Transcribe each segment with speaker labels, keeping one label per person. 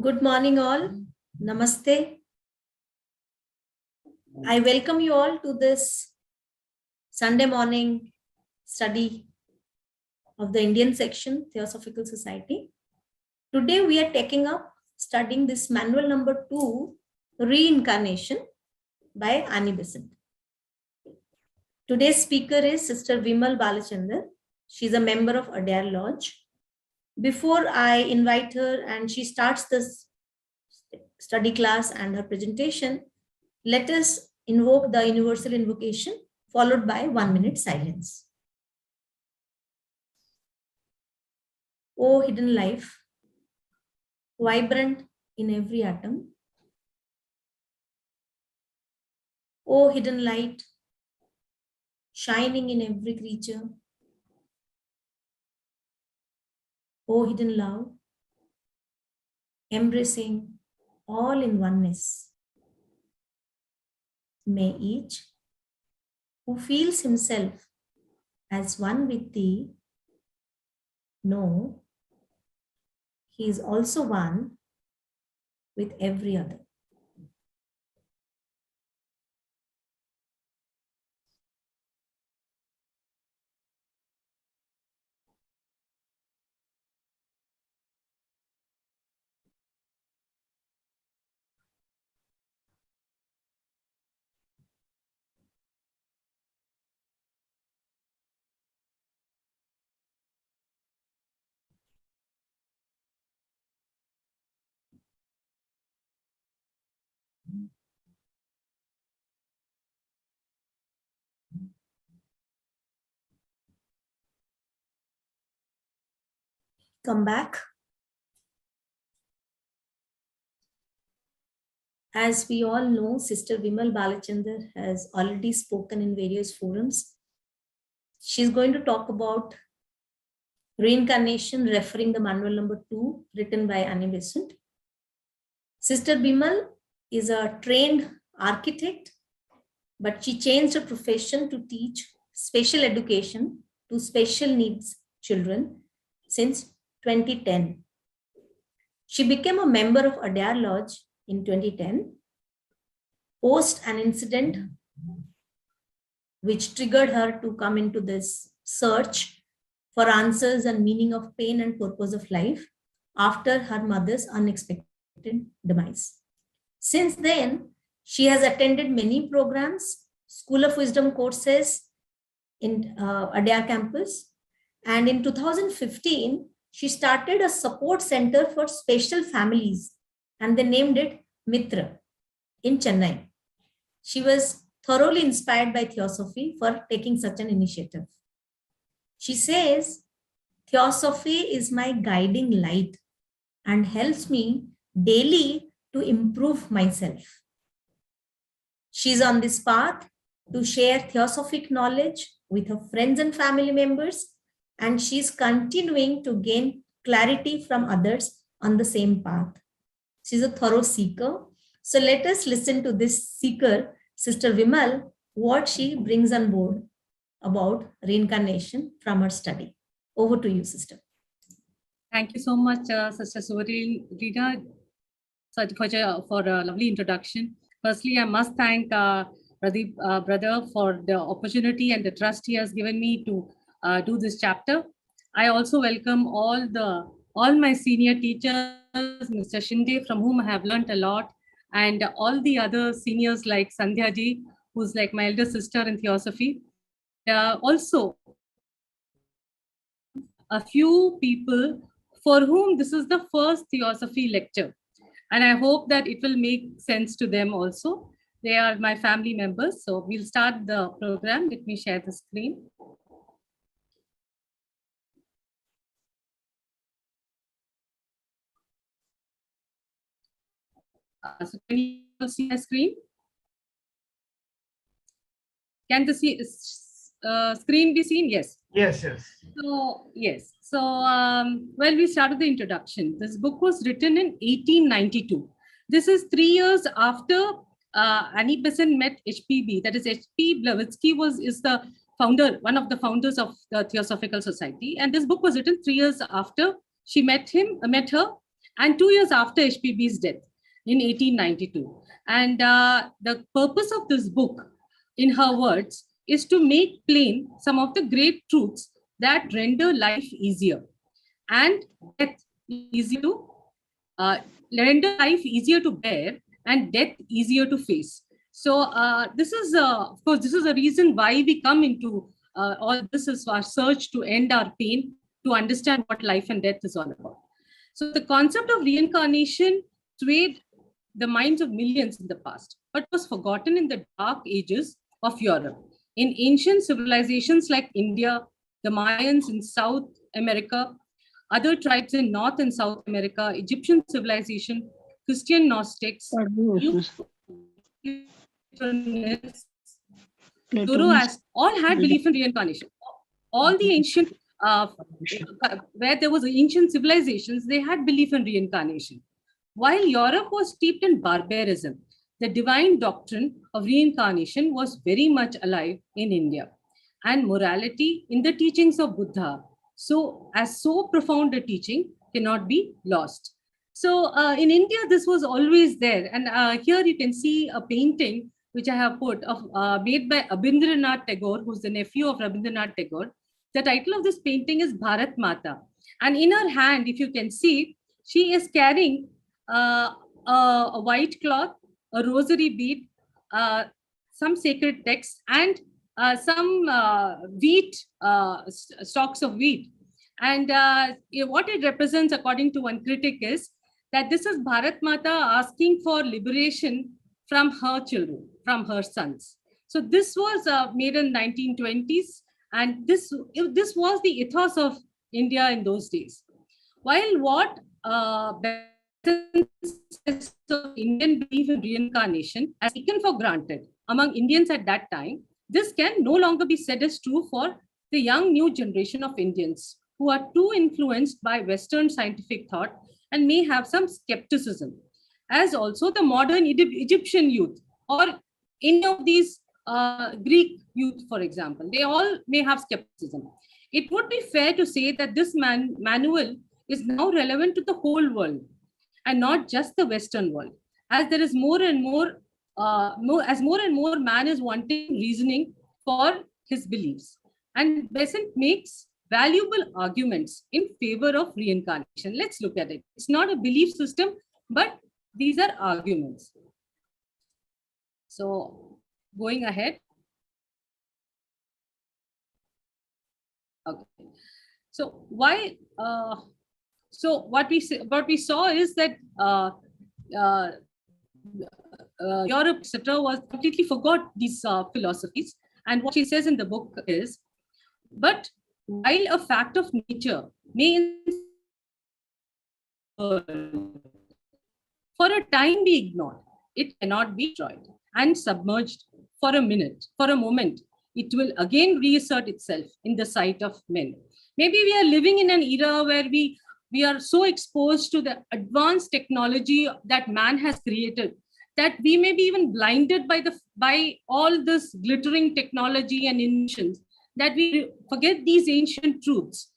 Speaker 1: Good morning, all. Namaste. I welcome you all to this Sunday morning study of the Indian section, Theosophical Society. Today, we are taking up studying this Manual number 2, Reincarnation by Annie Besant. Today's speaker is Sister Vimal Balachander. She's a member of Adyar Lodge. Before I invite her and she starts this study class and her presentation, let us invoke the universal invocation followed by 1 minute silence. O hidden life, vibrant in every atom. O hidden light, shining in every creature. O hidden love, embracing all in oneness. May each who feels himself as one with thee know he is also one with every other. Come back. As we all know, Sister Vimal Balachander has already spoken in various forums. She's going to talk about reincarnation, referring the Manual number 2, written by Annie Besant. Sister Vimal is a trained architect, but she changed her profession to teach special education to special needs children since 2010. She became a member of Adyar Lodge in 2010, post an incident which triggered her to come into this search for answers and meaning of pain and purpose of life after her mother's unexpected demise. Since then, she has attended many programs, School of Wisdom courses in Adyar campus, and in 2015, she started a support center for special families, and they named it Mitra in Chennai. She was thoroughly inspired by Theosophy for taking such an initiative. She says, Theosophy is my guiding light and helps me daily to improve myself. She's on this path to share theosophic knowledge with her friends and family members, and she's continuing to gain clarity from others on the same path. She's a thorough seeker. So let us listen to this seeker, Sister Vimal, what she brings on board about reincarnation from her study. Over to you, Sister.
Speaker 2: Thank you so much, Sister Suvralina, for a lovely introduction. Firstly, I must thank Pradeep, brother, for the opportunity and the trust he has given me to do this chapter. I also welcome all my senior teachers, Mr. Shinde, from whom I have learned a lot, and all the other seniors like Sandhya ji, who's like my elder sister in Theosophy. Also, a few people for whom this is the first Theosophy lecture. And I hope that it will make sense to them also. They are my family members. So we'll start the program. Let me share the screen. So can you see my screen? Can the screen be seen? Yes.
Speaker 3: Yes, yes.
Speaker 2: So, yes. So, well, we started the introduction. This book was written in 1892. This is 3 years after Annie Besant met HPB. That is, H.P. Blavatsky is the founder, one of the founders of the Theosophical Society. And this book was written 3 years after she met her. and 2 years after HPB's death in 1892. And the purpose of this book, in her words, is to make plain some of the great truths that render life easier and death easier to render life easier to bear and death easier to face. So this is, of course, this is a reason why we come into all this is our search to end our pain, to understand what life and death is all about. So the concept of reincarnation swayed the minds of millions in the past, but was forgotten in the dark ages of Europe. In ancient civilizations like India, the Mayans in South America, other tribes in North and South America, Egyptian civilization, Christian Gnostics, Zoroaster, all had belief in reincarnation. All the ancient, where there was ancient civilizations, they had belief in reincarnation. While Europe was steeped in barbarism, the divine doctrine of reincarnation was very much alive in India, and morality in the teachings of Buddha, so profound a teaching, cannot be lost. So in India, this was always there. And here you can see a painting which I have put of made by Abhindranath Tagore, who's the nephew of Rabindranath Tagore. The title of this painting is Bharat Mata. And in her hand, if you can see, she is carrying a white cloth, a rosary bead, some sacred text, and some wheat, stalks of wheat. And what it represents, according to one critic, is that this is Bharat Mata asking for liberation from her children, from her sons. So this was made in 1920s, and this was the ethos of India in those days. While what Indian belief in reincarnation as taken for granted among Indians at that time, this can no longer be said as true for the young new generation of Indians who are too influenced by Western scientific thought and may have some skepticism, as also the modern Egyptian youth or any of these Greek youth, for example, they all may have skepticism. It would be fair to say that this manual is now relevant to the whole world and not just the Western world, as there is more and more man is wanting reasoning for his beliefs. And Besant makes valuable arguments in favor of reincarnation. Let's look at it. It's not a belief system, but these are arguments. So going ahead. Okay. So why? So what we saw is that Europe, etc., was completely forgot these philosophies. And what she says in the book is, but while a fact of nature may for a time be ignored, it cannot be destroyed and submerged for a moment. It will again reassert itself in the sight of men. Maybe we are living in an era where we are so exposed to the advanced technology that man has created that we may be even blinded by all this glittering technology and inventions, that we forget these ancient truths.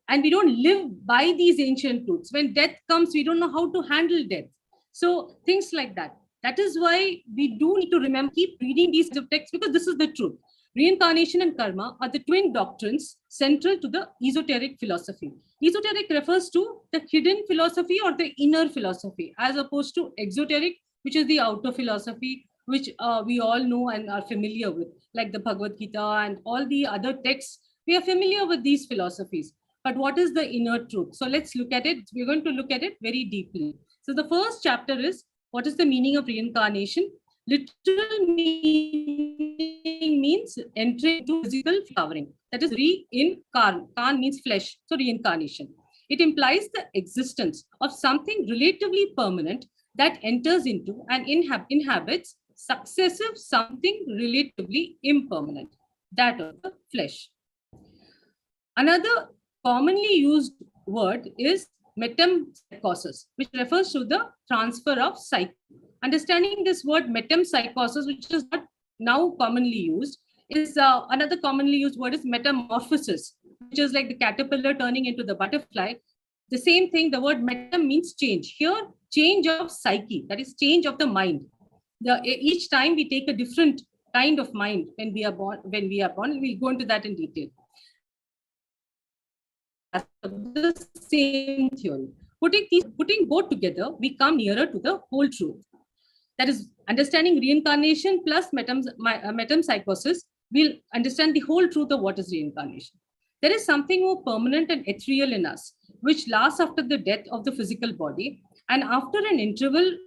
Speaker 2: And we don't live by these ancient truths. When death comes, we don't know how to handle death. So things like that. That is why we do need to remember, keep reading these texts, because this is the truth. Reincarnation and karma are the twin doctrines central to the esoteric philosophy. Esoteric refers to the hidden philosophy or the inner philosophy, as opposed to exoteric, which is the outer philosophy, which we all know and are familiar with, like the Bhagavad Gita and all the other texts. We are familiar with these philosophies. But what is the inner truth? So let's look at it. We're going to look at it very deeply. So the first chapter is, what is the meaning of reincarnation? Literal meaning means entering into physical flowering. That is reincarn. Karn means flesh. So reincarnation. It implies the existence of something relatively permanent that enters into and inhabits successive something relatively impermanent, that of the flesh. Another commonly used word is metempsychosis, which refers to the transfer of psyche. Understanding this word metempsychosis, which is not now commonly used, is another commonly used word is metamorphosis, which is like the caterpillar turning into the butterfly. The same thing, the word metam means change. Here, change of psyche, that is change of the mind. Each time we take a different kind of mind when we are born. We'll go into that in detail. The same theory. Putting both together, we come nearer to the whole truth. That is, understanding reincarnation plus metempsychosis, we'll understand the whole truth of what is reincarnation. There is something more permanent and ethereal in us, which lasts after the death of the physical body, and after an interval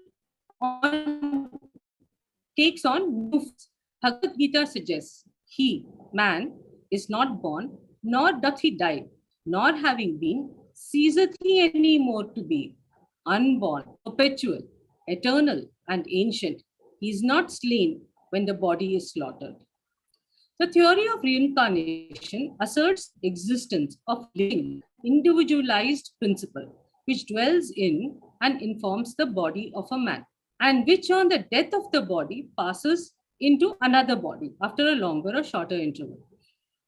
Speaker 2: takes on new forms. Bhagavad Gita suggests, he, man, is not born, nor doth he die, nor having been, ceaseth he any more to be. Unborn, perpetual, eternal, and ancient, he is not slain when the body is slaughtered. The theory of reincarnation asserts existence of living, individualized principle, which dwells in and informs the body of a man, and which on the death of the body passes into another body after a longer or shorter interval.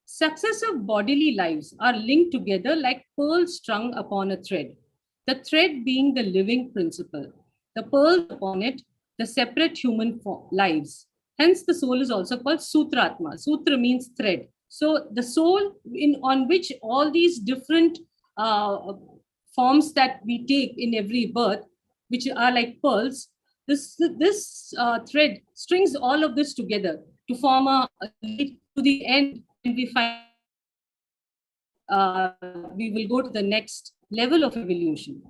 Speaker 2: Successive bodily lives are linked together like pearls strung upon a thread, the thread being the living principle, the pearls upon it, the separate human lives. Hence, the soul is also called Sutratma. Sutra means thread. So, the soul on which all these different forms that we take in every birth, which are like pearls, this thread strings all of this together to form a lead to the end. And we find we will go to the next level of evolution.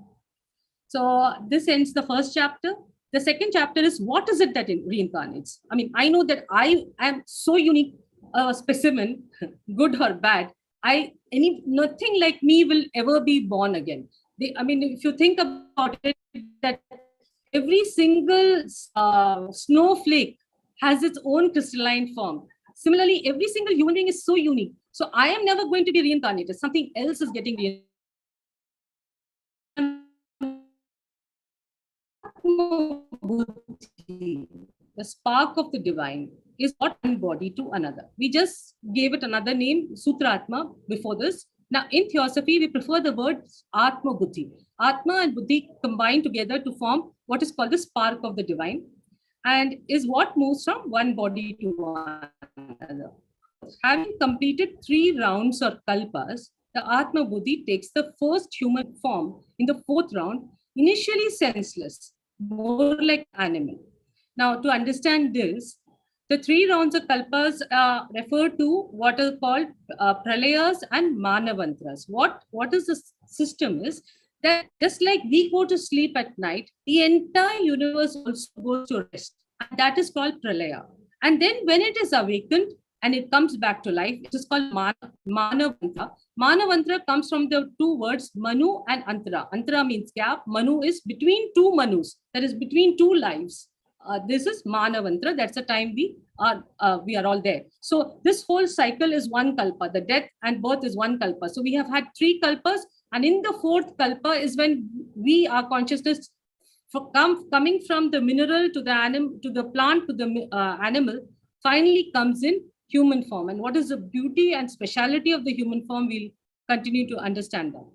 Speaker 2: So this ends the first chapter. The second chapter is, what is it that reincarnates? I mean, I know that I am so unique a specimen, good or bad. Nothing like me will ever be born again. If you think about it, that every single snowflake has its own crystalline form. Similarly, every single human being is so unique. So I am never going to be reincarnated. Something else is getting reincarnated. The spark of the divine is not one body to another. We just gave it another name, Sutratma, before this. Now, in Theosophy, we prefer the word Atma Buddhi. Atma and Buddhi combine together to form what is called the spark of the divine, and is what moves from one body to another. Having completed 3 rounds or kalpas, the Atma Buddhi takes the first human form in the 4th round, initially senseless, more like animal. Now, to understand this, the 3 rounds of kalpas refer to what are called pralayas and manavantras. What is the system is that just like we go to sleep at night, the entire universe also goes to rest. And that is called pralaya. And then when it is awakened and it comes back to life, it is called manavantra. Manavantra comes from the 2 words Manu and Antara. Antara means gap. Manu is between 2 Manus, that is between 2 lives. This is Manavantra. That's the time we are all there. So this whole cycle is 1 kalpa. The death and birth is 1 kalpa. So we have had 3 kalpas, and in the 4th kalpa is when our consciousness coming from the mineral to the animal, to the plant, to the animal, finally comes in human form. And what is the beauty and speciality of the human form, we'll continue to understand that.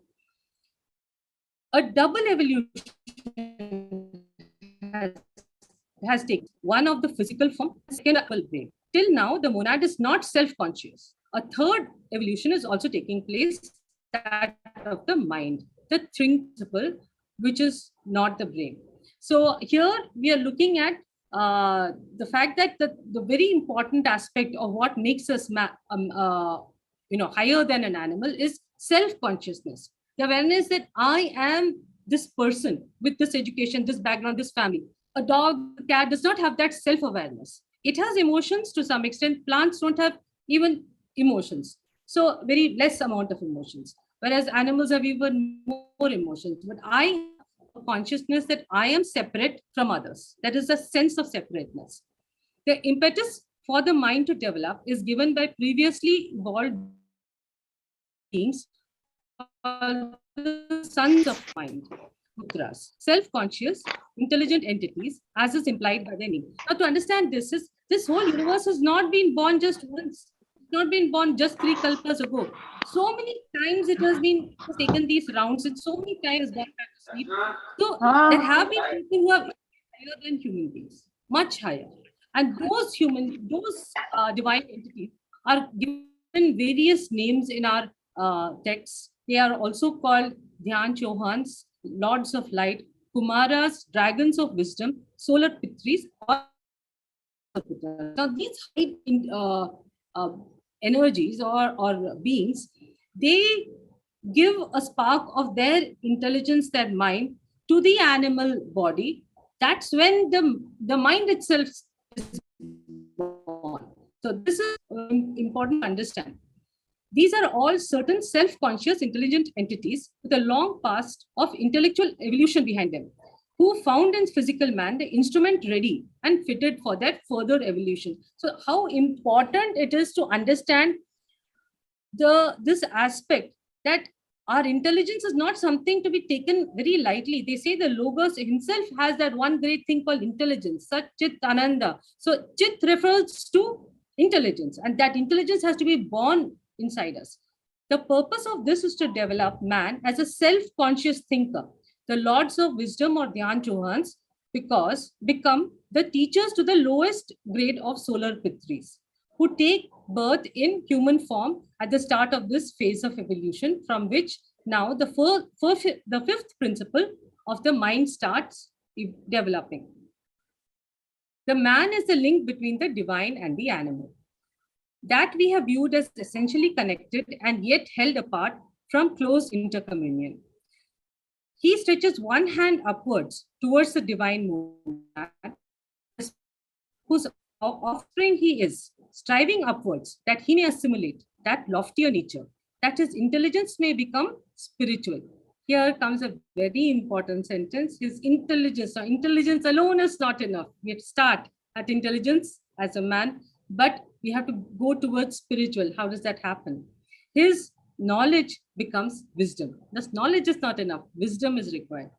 Speaker 2: A double evolution has taken, one of the physical form, second brain. Till now, the monad is not self-conscious. A 3rd evolution is also taking place, that of the mind, the principle, which is not the brain. So here we are looking at the fact that the very important aspect of what makes us higher than an animal is self-consciousness. The awareness that I am this person with this education, this background, this family. A dog, a cat does not have that self-awareness. It has emotions to some extent. Plants don't have even emotions. So very less amount of emotions. Whereas animals have even more emotions. But I have a consciousness that I am separate from others. That is a sense of separateness. The impetus for the mind to develop is given by previously evolved beings, the sons of mind. Mudras, self-conscious, intelligent entities, as is implied by the name. Now, to understand this whole universe has not been born just once. not been born just 3 kalpas ago. So many times it has taken these rounds, and so many times gone back to sleep. So there have been people who are higher than human beings, much higher. And those divine entities are given various names in our texts. They are also called Dhyan Chauhans, Lords of Light, Kumaras, Dragons of Wisdom, Solar Pitris, or now these high energies or beings, they give a spark of their intelligence, their mind, to the animal body. That's when the mind itself is born. So this is important to understand. These are all certain self-conscious, intelligent entities with a long past of intellectual evolution behind them, who found in physical man the instrument ready and fitted for that further evolution. So how important it is to understand this aspect, that our intelligence is not something to be taken very lightly. They say the Logos himself has that one great thing called intelligence, Sat Chit Ananda. So Chit refers to intelligence, and that intelligence has to be born inside us. The purpose of this is to develop man as a self-conscious thinker. The Lords of Wisdom or Dhyan Chauhans become the teachers to the lowest grade of solar pitris, who take birth in human form at the start of this phase of evolution, from which now the fifth principle of the mind starts developing. The man is the link between the divine and the animal, that we have viewed as essentially connected and yet held apart from close intercommunion. He stretches one hand upwards towards the divine monad, whose offspring he is, striving upwards that he may assimilate that loftier nature, that his intelligence may become spiritual. Here comes a very important sentence. His intelligence, or intelligence alone is not enough. We have to start at intelligence as a man, but we have to go towards spiritual. How does that happen? His knowledge becomes wisdom. Thus, knowledge is not enough. Wisdom is required.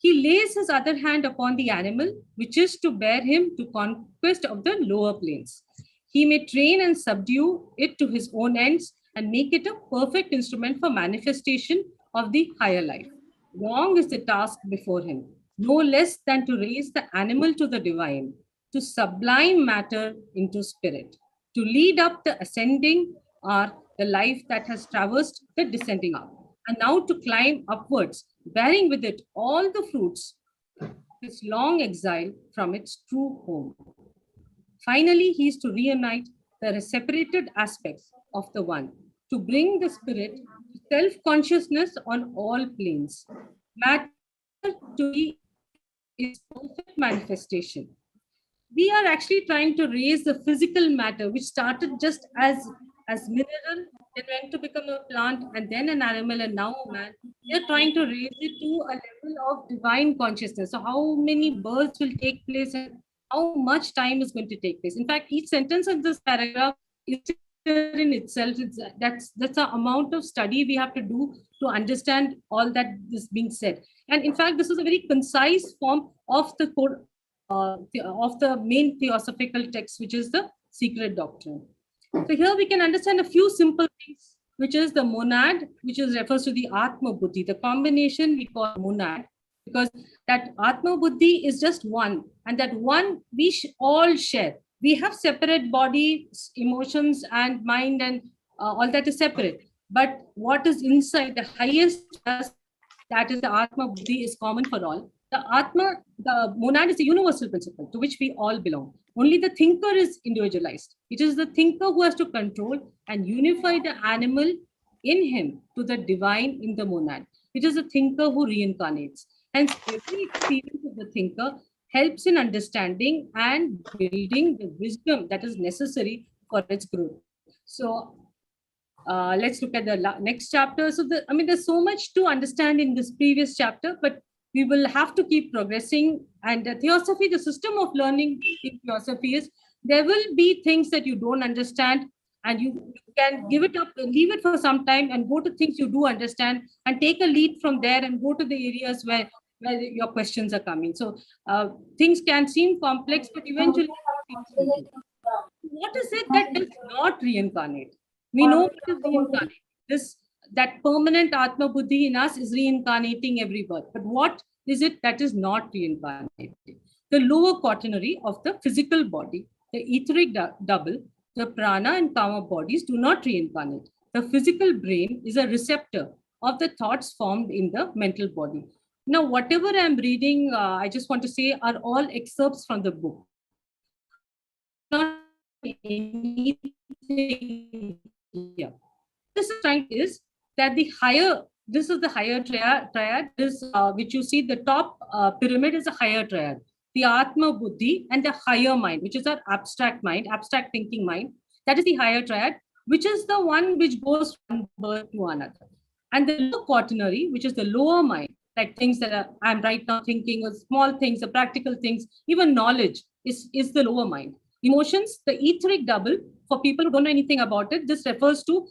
Speaker 2: He lays his other hand upon the animal, which is to bear him to conquest of the lower planes. He may train and subdue it to his own ends and make it a perfect instrument for manifestation of the higher life. Long is the task before him, no less than to raise the animal to the divine, to sublime matter into spirit, to lead up the ascending or the life that has traversed the descending up, and now to climb upwards, bearing with it all the fruits of its long exile from its true home. Finally, he is to reunite the separated aspects of the one, to bring the spirit to self-consciousness on all planes. Matter to be its perfect manifestation. We are actually trying to raise the physical matter, which started just as mineral, then went to become a plant, and then an animal, and now a man. We are trying to raise it to a level of divine consciousness. So how many births will take place, and how much time is going to take place? In fact, each sentence of this paragraph is in itself. That's the amount of study we have to do to understand all that is being said. And in fact, this is a very concise form of the core of the main theosophical text, which is the secret doctrine. So here we can understand a few simple things, which is the monad, which refers to the Atma Buddhi. The combination we call monad, because that Atma Buddhi is just one, and that one we all share. We have separate body, emotions, and mind, and all that is separate. But what is inside, the highest, that is the Atma Buddhi, is common for all. The monad is a universal principle to which we all belong. Only the thinker is individualized. It is the thinker who has to control and unify the animal in him to the divine in the monad. It is the thinker who reincarnates. Hence, every experience of the thinker helps in understanding and building the wisdom that is necessary for its growth. So let's look at the next chapter. So there's so much to understand in this previous chapter, but we will have to keep progressing. And theosophy, the system of learning in theosophy is, there will be things that you don't understand, and you can give it up, leave it for some time, and go to things you do understand, and take a lead from there and go to the areas where your questions are coming. So things can seem complex, but eventually What is it that does not reincarnate? We know what is reincarnate. That permanent Atma Buddhi in us is reincarnating every birth. But what is it that is not reincarnating? The lower quaternary of the physical body, the etheric double, the prana and kama bodies do not reincarnate. The physical brain is a receptor of the thoughts formed in the mental body. Now, whatever I'm reading, I just want to say, are all excerpts from the book. Not anything here. This is trying is that this is the higher triad, which you see the top pyramid is a higher triad. The Atma Buddhi and the higher mind, which is our abstract mind, abstract thinking mind. That is the higher triad, which is the one which goes from one birth to another. And the lower quaternary, which is the lower mind, like things that I'm right now thinking of, small things, the practical things, even knowledge is the lower mind. Emotions, the etheric double, for people who don't know anything about it, this refers to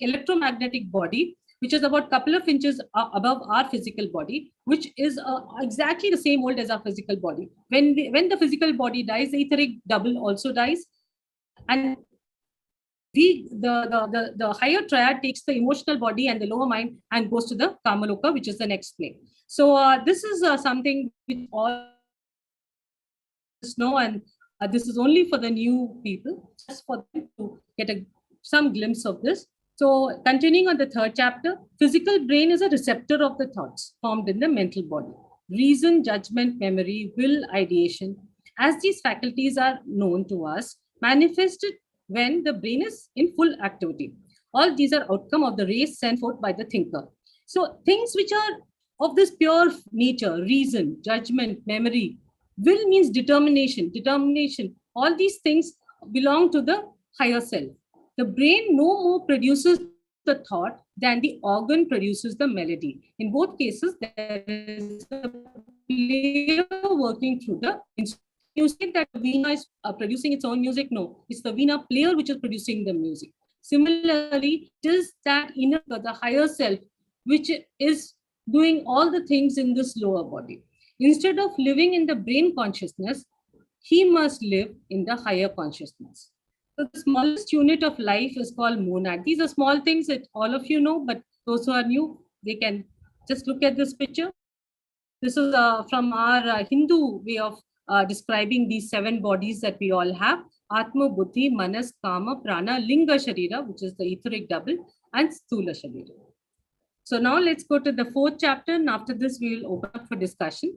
Speaker 2: electromagnetic body, which is about a couple of inches above our physical body, which is exactly the same old as our physical body. When the physical body dies, the etheric double also dies, and the higher triad takes the emotional body and the lower mind and goes to the Kamaloka, which is the next plane. So this is something which all know, and this is only for the new people, just for them to get some glimpse of this. So continuing on the third chapter, physical brain is a receptor of the thoughts formed in the mental body. Reason, judgment, memory, will, ideation, as these faculties are known to us, manifested when the brain is in full activity. All these are outcome of the rays sent forth by the thinker. So things which are of this pure nature, reason, judgment, memory, will means determination. All these things belong to the higher self. The brain no more produces the thought than the organ produces the melody. In both cases, there is a player working through the instrument. You say that Veena is producing its own music. No, it's the Veena player which is producing the music. Similarly, it is that inner, the higher self, which is doing all the things in this lower body. Instead of living in the brain consciousness, he must live in the higher consciousness. So the smallest unit of life is called monad. These are small things that all of you know, but those who are new, they can just look at this picture. This is from our Hindu way of describing these 7 bodies that we all have: Atma, Buddhi, Manas, Kama, Prana, Linga Sharira, which is the etheric double, and Sthula Sharira. So now let's go to the 4th chapter, and after this we will open up for discussion.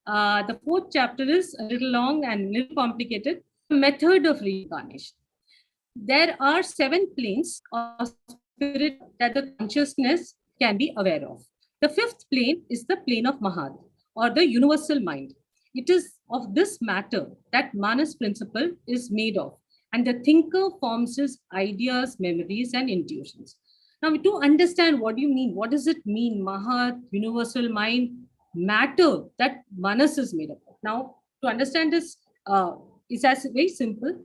Speaker 2: The 4th chapter is a little long and a little complicated. Method of reincarnation. There are 7 planes of spirit that the consciousness can be aware of. The 5th plane is the plane of Mahat, or the universal mind. It is of this matter that Manas principle is made of, and the thinker forms his ideas, memories, and intuitions. Now, to understand what do you mean, what does it mean, Mahat, universal mind, matter that Manas is made of? Now, to understand this, it's as very simple.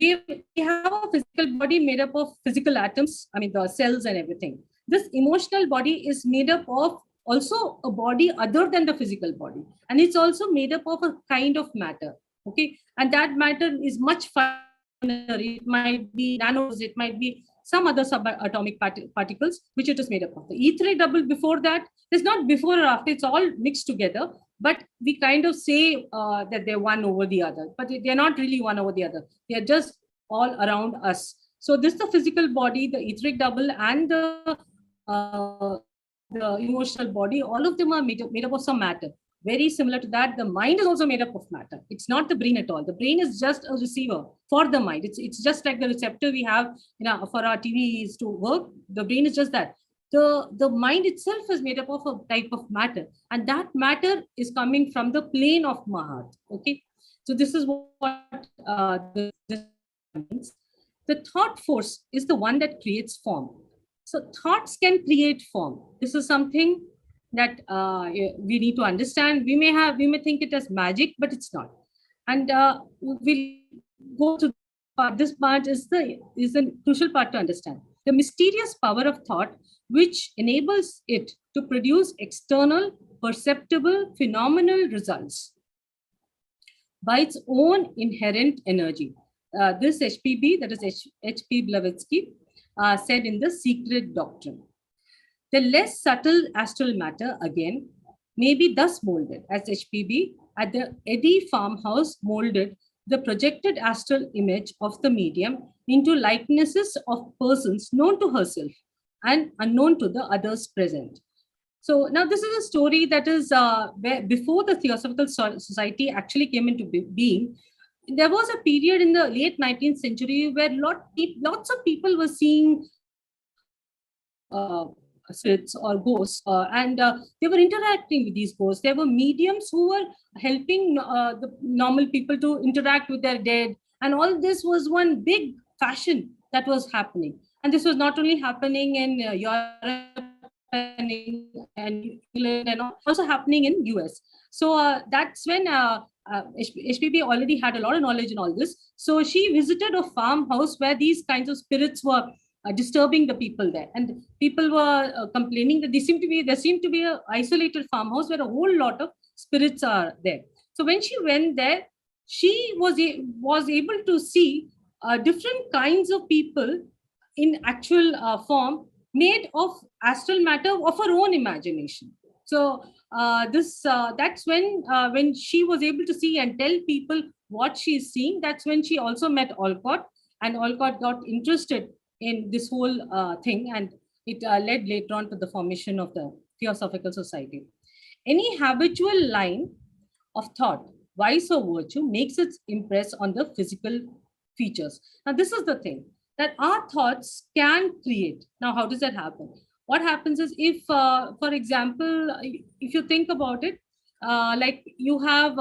Speaker 2: We have a physical body made up of physical atoms, I mean the cells and everything. This emotional body is made up of also a body other than the physical body, and it's also made up of a kind of matter. Okay, and that matter is much finer. It might be nanos, it might be some other subatomic particles which it is made up of. The etheric double before that is not before or after, it's all mixed together, but we kind of say that they're one over the other, but they're not really one over the other. They're just all around us. So this is the physical body, the etheric double, and the emotional body. All of them are made up of some matter. Very similar to that, the mind is also made up of matter. It's not the brain at all. The brain is just a receiver for the mind. It's just like the receptor we have for our TVs to work. The brain is just that. The mind itself is made up of a type of matter, and that matter is coming from the plane of Mahat. Okay, so this is what this means. The thought force is the one that creates form. So thoughts can create form. This is something that we need to understand. We may think it as magic, but it's not. And we'll go to this part is the crucial part to understand. The mysterious power of thought, which enables it to produce external, perceptible, phenomenal results. by its own inherent energy. This HPB, that is H.P. Blavatsky, said in the Secret Doctrine. The less subtle astral matter, again, may be thus molded, as HPB at the Eddy farmhouse molded the projected astral image of the medium into likenesses of persons known to herself and unknown to the others present. So now this is a story that is where before the Theosophical Society actually came into being. There was a period in the late 19th century where lots of people were seeing spirits or ghosts, and they were interacting with these ghosts. There were mediums who were helping the normal people to interact with their dead, and all this was one big fashion that was happening. And this was not only happening in Europe and England, and also happening in US. So that's when HPB already had a lot of knowledge in all this. So she visited a farmhouse where these kinds of spirits were disturbing the people there, and people were complaining that there seemed to be an isolated farmhouse where a whole lot of spirits are there. So when she went there, she was able to see different kinds of people in actual form, made of astral matter of her own imagination. So that's when she was able to see and tell people what she is seeing. That's when she also met Olcott, and Olcott got interested in this whole thing, and it led later on to the formation of the Theosophical Society. Any habitual line of thought, vice or virtue, makes its impress on the physical features. Now, this is the thing, that our thoughts can create. Now, how does that happen? What happens is, if, for example, if you think about it, like you have,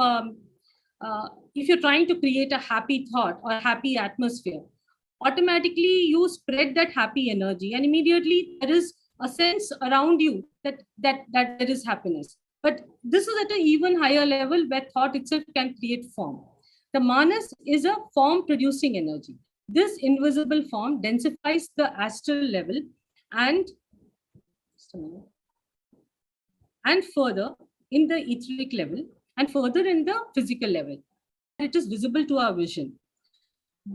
Speaker 2: if you're trying to create a happy thought or happy atmosphere, automatically you spread that happy energy, and immediately there is a sense around you that there is happiness. But this is at an even higher level, where thought itself can create form. The manas is a form producing energy. This invisible form densifies the astral level and further in the etheric level, and further in the physical level. It is visible to our vision.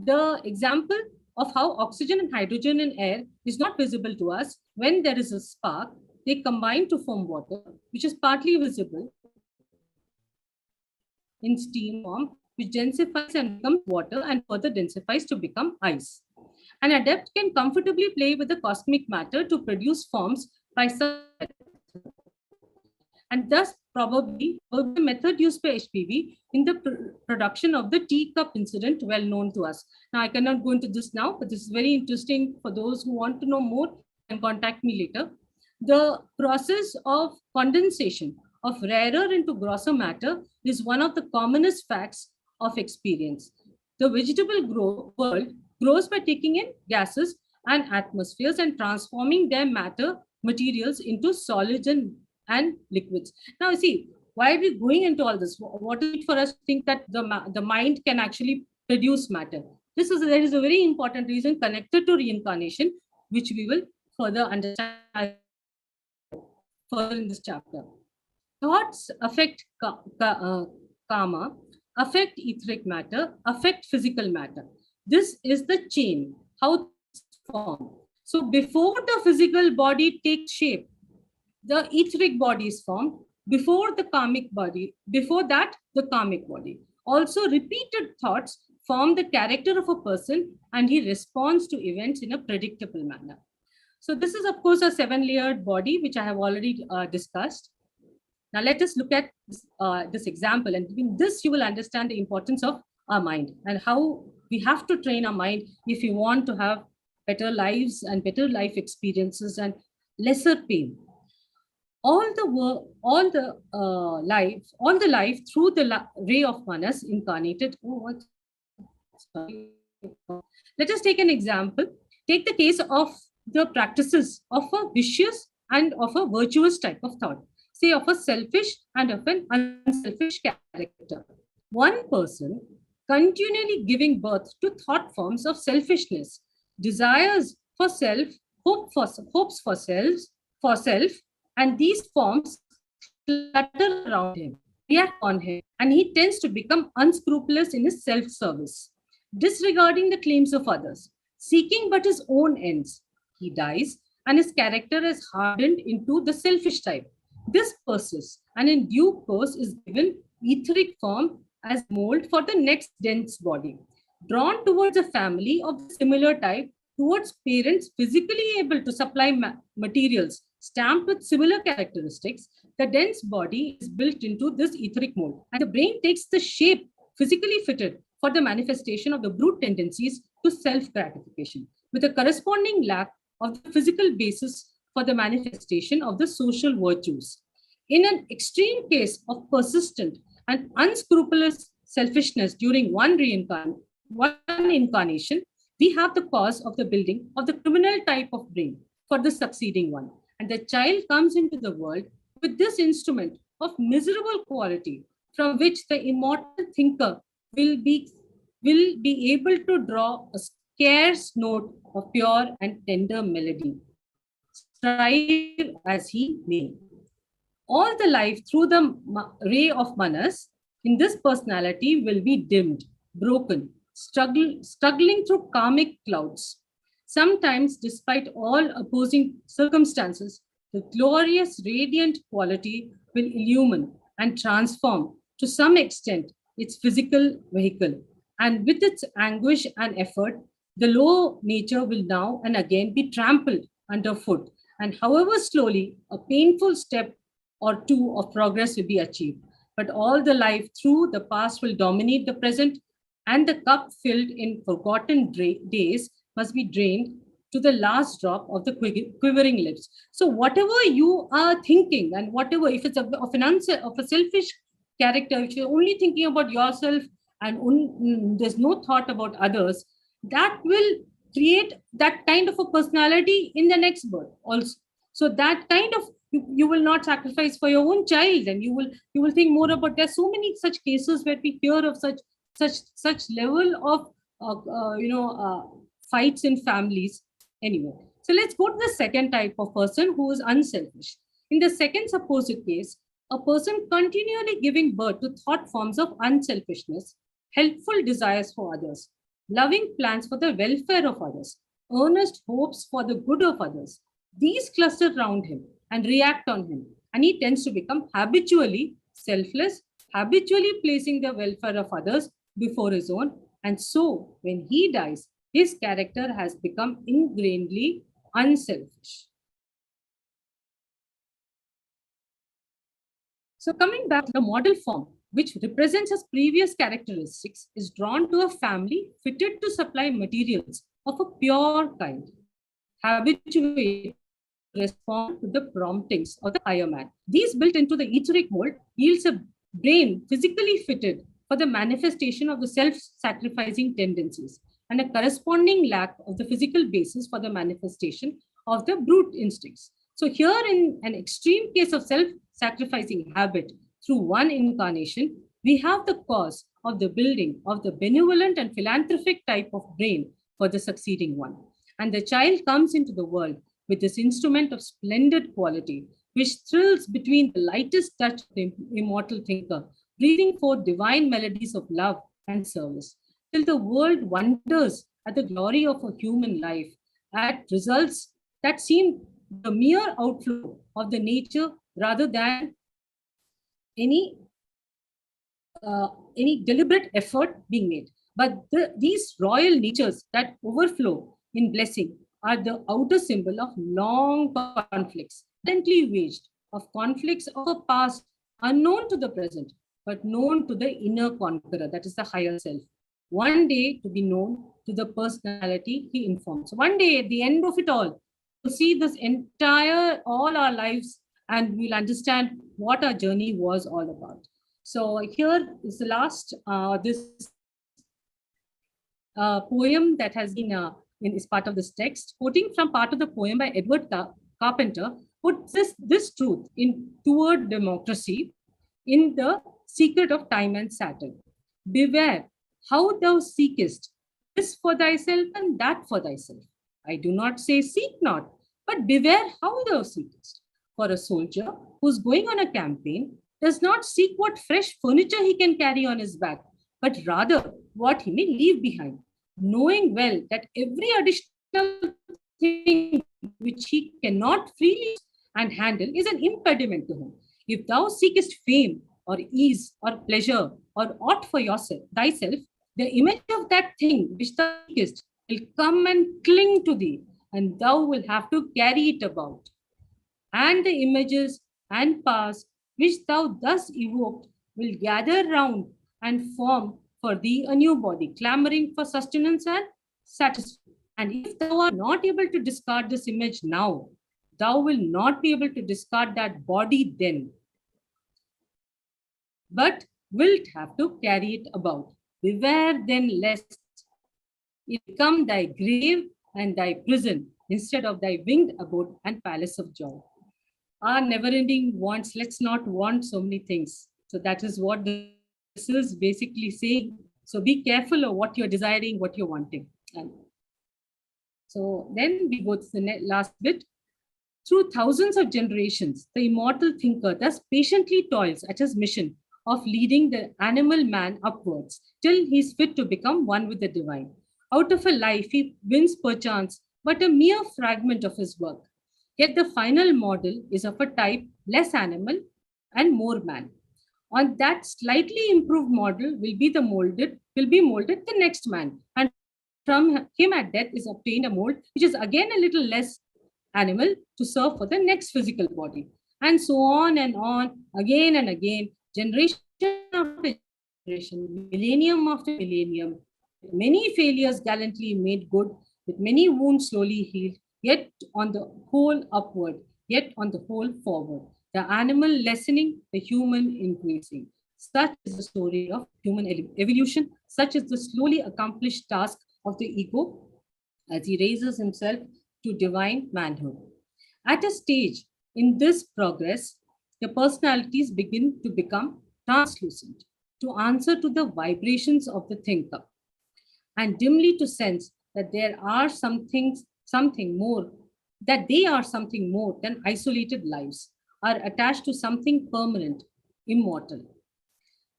Speaker 2: The example of how oxygen and hydrogen in air is not visible to us, when there is a spark, they combine to form water, which is partly visible in steam form, which densifies and becomes water and further densifies to become ice. An adept can comfortably play with the cosmic matter to produce forms by some method. And thus probably the method used by HPV in the production of the teacup incident, well known to us. Now, I cannot go into this now, but this is very interesting for those who want to know more, and contact me later. The process of condensation of rarer into grosser matter is one of the commonest facts of experience. The vegetable world grows by taking in gases and atmospheres and transforming their matter materials into solids and liquids. Now, see, why are we going into all this? What is it for us to think that the mind can actually produce matter? There is a very important reason connected to reincarnation, which we will further understand further in this chapter. Thoughts affect karma, affect etheric matter, affect physical matter. This is the chain, how it's formed. So before the physical body takes shape, the etheric body is formed. Before the karmic body, before that, the karmic body. Also, repeated thoughts form the character of a person, and he responds to events in a predictable manner. So this is, of course, a 7-layered body, which I have already discussed. Now, let us look at this example, and in this, you will understand the importance of our mind and how we have to train our mind if we want to have better lives and better life experiences and lesser pain. All the life through the ray of manas incarnated. Let us take an example. Take the case of the practices of a vicious and of a virtuous type of thought. Say of a selfish and of an unselfish character. One person continually giving birth to thought forms of selfishness, desires for self, hopes for self, and these forms clutter around him. react on him, and he tends to become unscrupulous in his self-service, disregarding the claims of others, seeking but his own ends. He dies, and his character is hardened into the selfish type. This persists, and in due course is given etheric form as mold for the next dense body. Drawn towards a family of the similar type, towards parents physically able to supply materials stamped with similar characteristics, the dense body is built into this etheric mold, and the brain takes the shape physically fitted for the manifestation of the brute tendencies to self-gratification, with a corresponding lack of the physical basis for the manifestation of the social virtues. In an extreme case of persistent and unscrupulous selfishness during one incarnation, we have the cause of the building of the criminal type of brain for the succeeding one. And the child comes into the world with this instrument of miserable quality, from which the immortal thinker will be able to draw a scarce note of pure and tender melody, strive as he may. All the life through the ray of Manas in this personality will be dimmed, broken, struggling through karmic clouds. Sometimes, despite all opposing circumstances, the glorious, radiant quality will illumine and transform to some extent its physical vehicle. And with its anguish and effort, the low nature will now and again be trampled underfoot. And however slowly, a painful step or two of progress will be achieved. But all the life through the past will dominate the present, and the cup filled in forgotten days must be drained to the last drop of the quivering lips. So whatever you are thinking, and whatever, if it's of a selfish character, if you're only thinking about yourself and there's no thought about others, that will create that kind of a personality in the next birth also. So that kind of, you will not sacrifice for your own child, and you will think more about. There's so many such cases where we hear of such level of fights in families. Anyway, so let's go to the second type of person, who is unselfish. In the second supposed case, a person continually giving birth to thought forms of unselfishness, helpful desires for others, loving plans for the welfare of others, earnest hopes for the good of others. These cluster around him and react on him, and he tends to become habitually selfless, habitually placing the welfare of others before his own. And so, when he dies, his character has become ingrainedly unselfish. So, coming back, the model form, which represents his previous characteristics, is drawn to a family fitted to supply materials of a pure kind, habituated to respond to the promptings of the higher man. These built into the etheric mold yields a brain physically fitted for the manifestation of the self-sacrificing tendencies, and a corresponding lack of the physical basis for the manifestation of the brute instincts. So here, in an extreme case of self-sacrificing habit through one incarnation, we have the cause of the building of the benevolent and philanthropic type of brain for the succeeding one. And the child comes into the world with this instrument of splendid quality, which thrills between the lightest touch of the immortal thinker, breathing forth divine melodies of love and service, till the world wonders at the glory of a human life, at results that seem the mere outflow of the nature rather than any deliberate effort being made. But these royal natures that overflow in blessing are the outer symbol of long conflicts, intently waged, of conflicts of a past unknown to the present, but known to the inner conqueror, that is the higher self. One day to be known to the personality he informs. One day, at the end of it all, we'll see this all our lives, and we'll understand what our journey was all about. So here is the last, this poem that has been is part of this text, quoting from part of the poem by Edward Carpenter, puts this truth in toward democracy in The Secret of Time and Saturn. Beware how thou seekest this for thyself and that for thyself. I do not say seek not, but beware how thou seekest. For a soldier who's going on a campaign does not seek what fresh furniture he can carry on his back, but rather what he may leave behind, knowing well that every additional thing which he cannot freely and handle is an impediment to him. If thou seekest fame or ease or pleasure or aught for yourself, thyself, the image of that thing which thou seekest will come and cling to thee, and thou will have to carry it about. And the images and powers which thou thus evoked will gather round and form for thee a new body, clamoring for sustenance and satisfaction. And if thou art not able to discard this image now, thou will not be able to discard that body then, but wilt have to carry it about. Beware then lest it become thy grave and thy prison instead of thy winged abode and palace of joy. Our never-ending wants, let's not want so many things. So that is what this is basically saying. So be careful of what you're desiring, what you're wanting. And so then we go to the last bit. Through thousands of generations, the immortal thinker thus patiently toils at his mission of leading the animal man upwards till he is fit to become one with the divine. Out of a life, he wins perchance but a mere fragment of his work. Yet the final model is of a type less animal and more man. On that slightly improved model will be molded the next man, and from him at death is obtained a mold which is again a little less animal to serve for the next physical body, and so on and on, again and again, generation after generation, millennium after millennium. Many failures gallantly made good, with many wounds slowly healed, yet on the whole upward, yet on the whole forward. The animal lessening, the human increasing. Such is the story of human evolution. Such is the slowly accomplished task of the ego as he raises himself to divine manhood. At a stage in this progress, the personalities begin to become translucent, to answer to the vibrations of the thinker, and dimly to sense that there are something more, that they are something more than isolated lives, are attached to something permanent, immortal.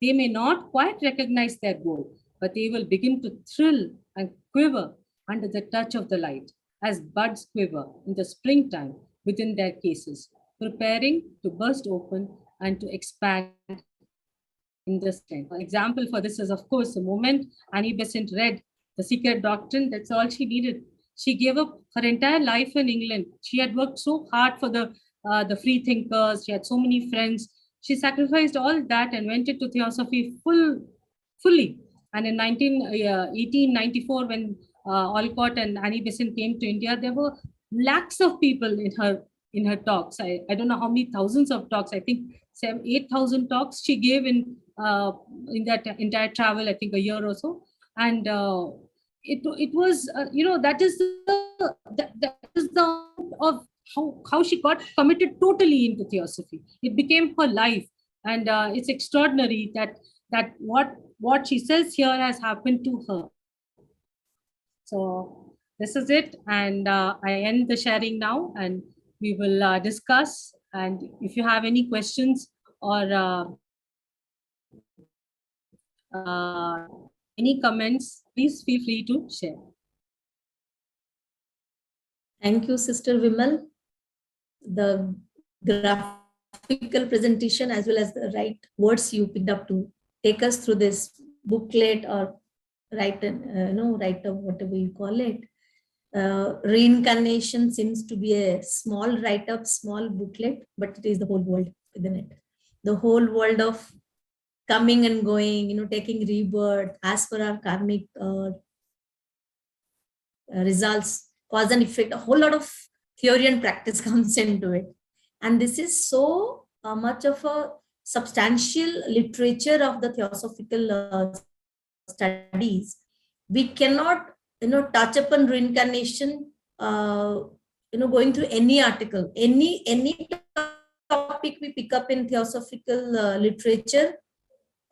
Speaker 2: They may not quite recognize their goal, but they will begin to thrill and quiver under the touch of the light, as buds quiver in the springtime within their cases, preparing to burst open and to expand in the strength. An example for this is, of course, the moment Annie Besant read The Secret Doctrine. That's all she needed. She gave up her entire life in England. She had worked so hard for the free thinkers. She had so many friends. She sacrificed all that and went into theosophy fully. And in 1894, when Alcott and Annie Besant came to India, there were lakhs of people in her talks. I don't know how many thousands of talks. I think 8,000 talks she gave in that entire travel. I think a year or so. And it was that is the of how she got committed totally into theosophy. It became her life, and it's extraordinary that what she says here has happened to her. So this is it, and I end the sharing now, and we will discuss. And if you have any questions or any comments, please feel free to share.
Speaker 1: Thank you, Sister Vimal. The graphical presentation as well as the right words you picked up to take us through this booklet or write-up, whatever you call it. Reincarnation seems to be a small write-up, small booklet, but it is the whole world within it. The whole world of coming and going, taking rebirth as per our karmic results, cause and effect, a whole lot of theory and practice comes into it. And this is so much of a substantial literature of the theosophical studies. We cannot, touch upon reincarnation, going through any article, any topic we pick up in theosophical literature.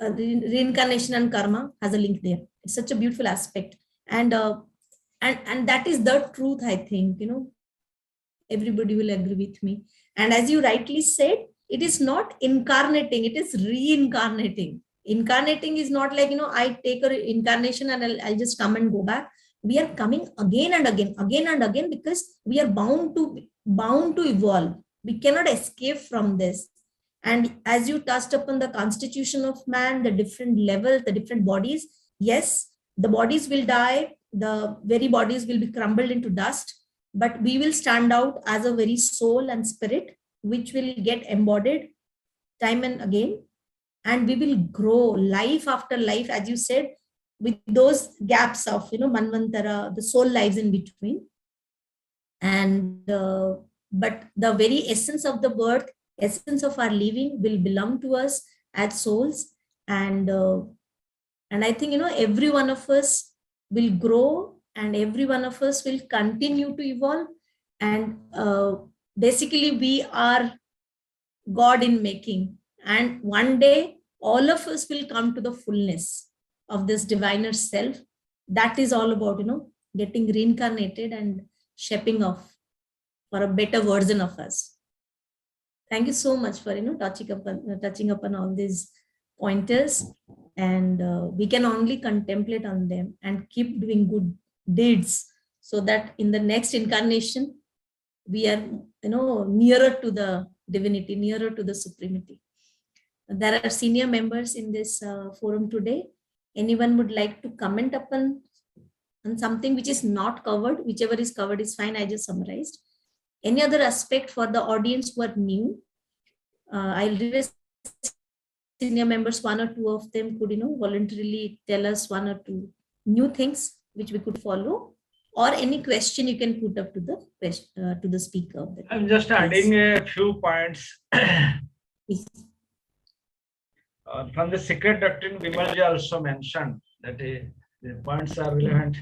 Speaker 1: Reincarnation and karma has a link there. It's such a beautiful aspect, and that is the truth. I think everybody will agree with me. And as you rightly said, it is not incarnating, it is reincarnating. Incarnating is not like, I take a incarnation and I'll just come and go back. We are coming again and again, because we are bound to evolve. We cannot escape from this. And as you touched upon the constitution of man, the different levels, the different bodies, yes, the bodies will die, the very bodies will be crumbled into dust, but we will stand out as a very soul and spirit, which will get embodied time and again. And we will grow life after life, as you said, with those gaps of, Manvantara, the soul lives in between. And, but the very essence of the birth, essence of our living will belong to us as souls. And I think, every one of us will grow and every one of us will continue to evolve. And basically we are God in making. And one day, all of us will come to the fullness of this diviner self. That is all about, getting reincarnated and shaping off for a better version of us. Thank you so much for, touching upon all these pointers. And we can only contemplate on them and keep doing good deeds so that in the next incarnation, we are, nearer to the divinity, nearer to the supremacy. There are senior members in this forum today. Anyone would like to comment upon on something which is not covered? Whichever is covered is fine. I just summarized. Any other aspect for the audience who are new? I'll request senior members, one or two of them could, voluntarily tell us one or two new things which we could follow, or any question you can put up to the speaker.
Speaker 3: I'm just adding a few points.
Speaker 1: Yes.
Speaker 3: From the secret doctrine, Vimalji also mentioned that the points are relevant.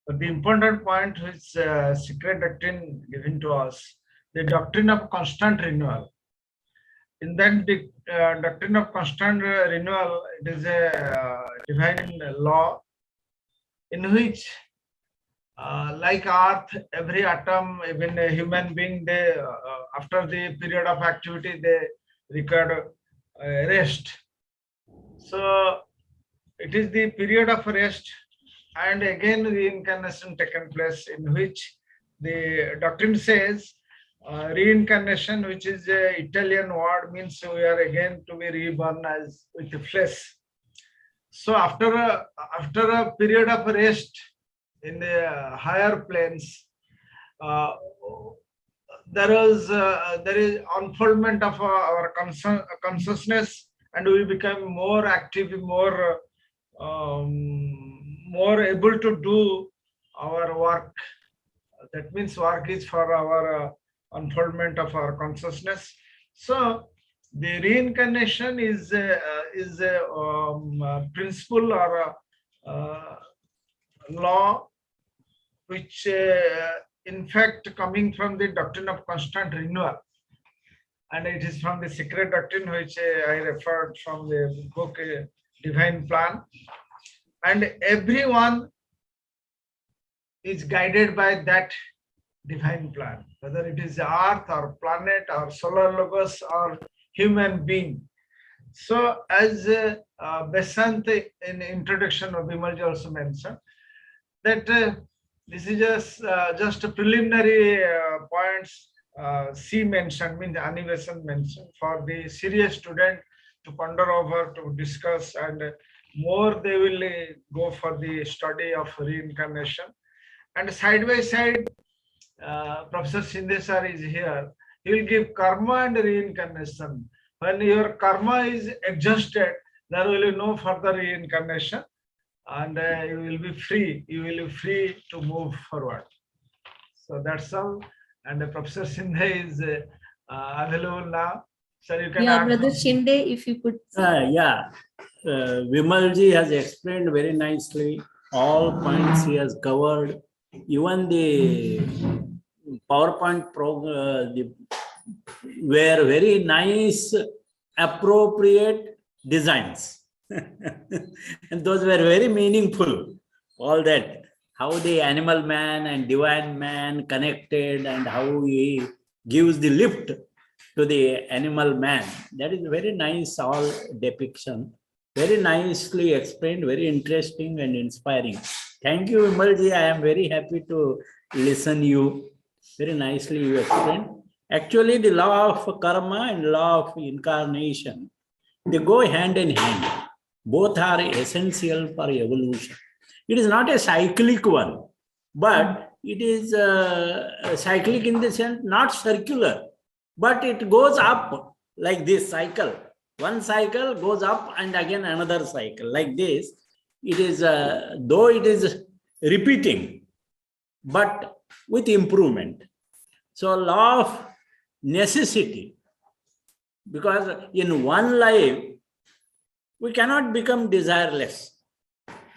Speaker 3: But the important point which secret doctrine given to us, the doctrine of constant renewal. In that the doctrine of constant renewal, it is a divine law in which, like Earth, every atom, even a human being, they after the period of activity, they require rest. So it is the period of rest, and again reincarnation taken place, in which the doctrine says reincarnation, which is an Italian word, means we are again to be reborn as with the flesh. So after a period of rest in the higher planes, there is unfoldment of our consciousness, and we become more active, more able to do our work. That means work is for our unfoldment of our consciousness. So the reincarnation is a principle or a law which in fact coming from the doctrine of constant renewal, and it is from the secret doctrine which I referred from the book Divine Plan. And everyone is guided by that divine plan, whether it is Earth or planet or solar logos or human being. So as Besant in introduction of Vimalji also mentioned, that this is just a preliminary points C mentioned, means animation mentioned, for the serious student to ponder over, to discuss, and more they will go for the study of reincarnation. And side by side, Professor Shinde sir is here. He will give karma and reincarnation. When your karma is exhausted, there will be no further reincarnation, and you will be free. You will be free to move forward. So that's all. And Professor Shinde is available now. Sir, you can.
Speaker 1: Yeah, Brother Shinde, if you could.
Speaker 4: Vimalji has explained very nicely all points he has covered. Even the PowerPoint were very nice, appropriate designs. And those were very meaningful. All that, how the animal man and divine man connected, and how he gives the lift to the animal man. That is very nice, all depiction. Very nicely explained, very interesting and inspiring. Thank you, Vimalji. I am very happy to listen you. Very nicely you explained. Actually, the law of karma and law of incarnation, they go hand in hand. Both are essential for evolution. It is not a cyclic one, but it is cyclic in the sense, not circular, but it goes up like this cycle. One cycle goes up and again another cycle like this. It is, though it is repeating, but with improvement. So law of necessity, because in one life, we cannot become desireless.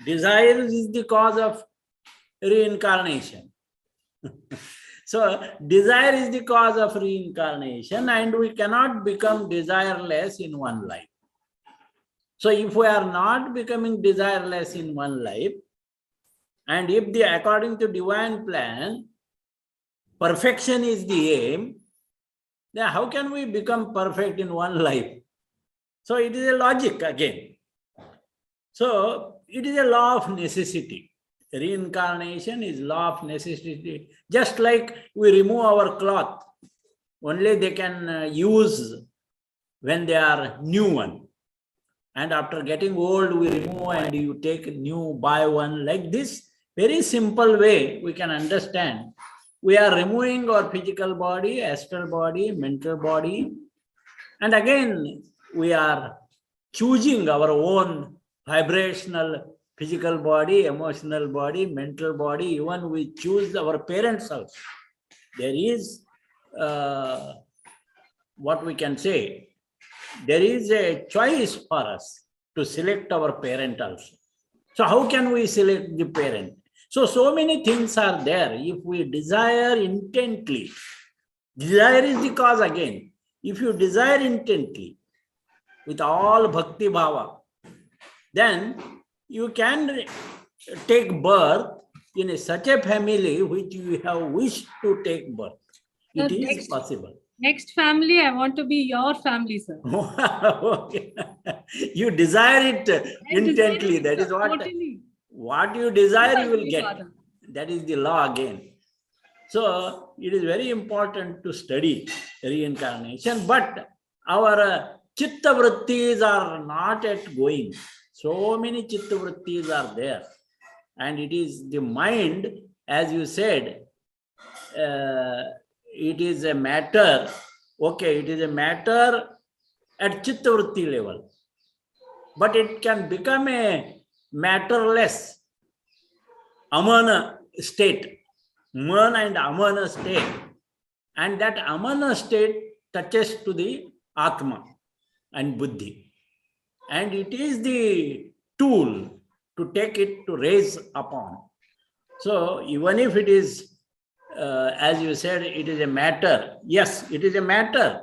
Speaker 4: Desire is the cause of reincarnation. So desire is the cause of reincarnation, and we cannot become desireless in one life. So if we are not becoming desireless in one life, and if according to divine plan, perfection is the aim, then how can we become perfect in one life? So it is a logic again. So it is a law of necessity. Reincarnation is law of necessity. Just like we remove our cloth, only they can use when they are new one. And after getting old, we remove and you take new, buy one. Like this, very simple way we can understand. We are removing our physical body, astral body, mental body. And again, we are choosing our own vibrational physical body, emotional body, mental body. Even we choose our parents also. There is what we can say, there is a choice for us to select our parent also. So how can we select the parent? So many things are there. If we desire intently, desire is the cause again. If you desire intently, with all bhakti bhava, then you can take birth in such a family which you have wished to take birth. It is possible.
Speaker 2: Next family, I want to be your family, sir.
Speaker 4: Okay. You desire it intently. That is what you desire, you will get. Father. That is the law again. So it is very important to study reincarnation, but our chitta vrittis are not yet going. So many chitta vrittis are there. And it is the mind, as you said, it is a matter, okay, it is a matter at chitta vritti level. But it can become a matterless amana state, man and amana state. And that amana state touches to the atma and buddhi. And it is the tool to take it to raise upon. So even if it is, as you said, it is a matter. Yes, it is a matter.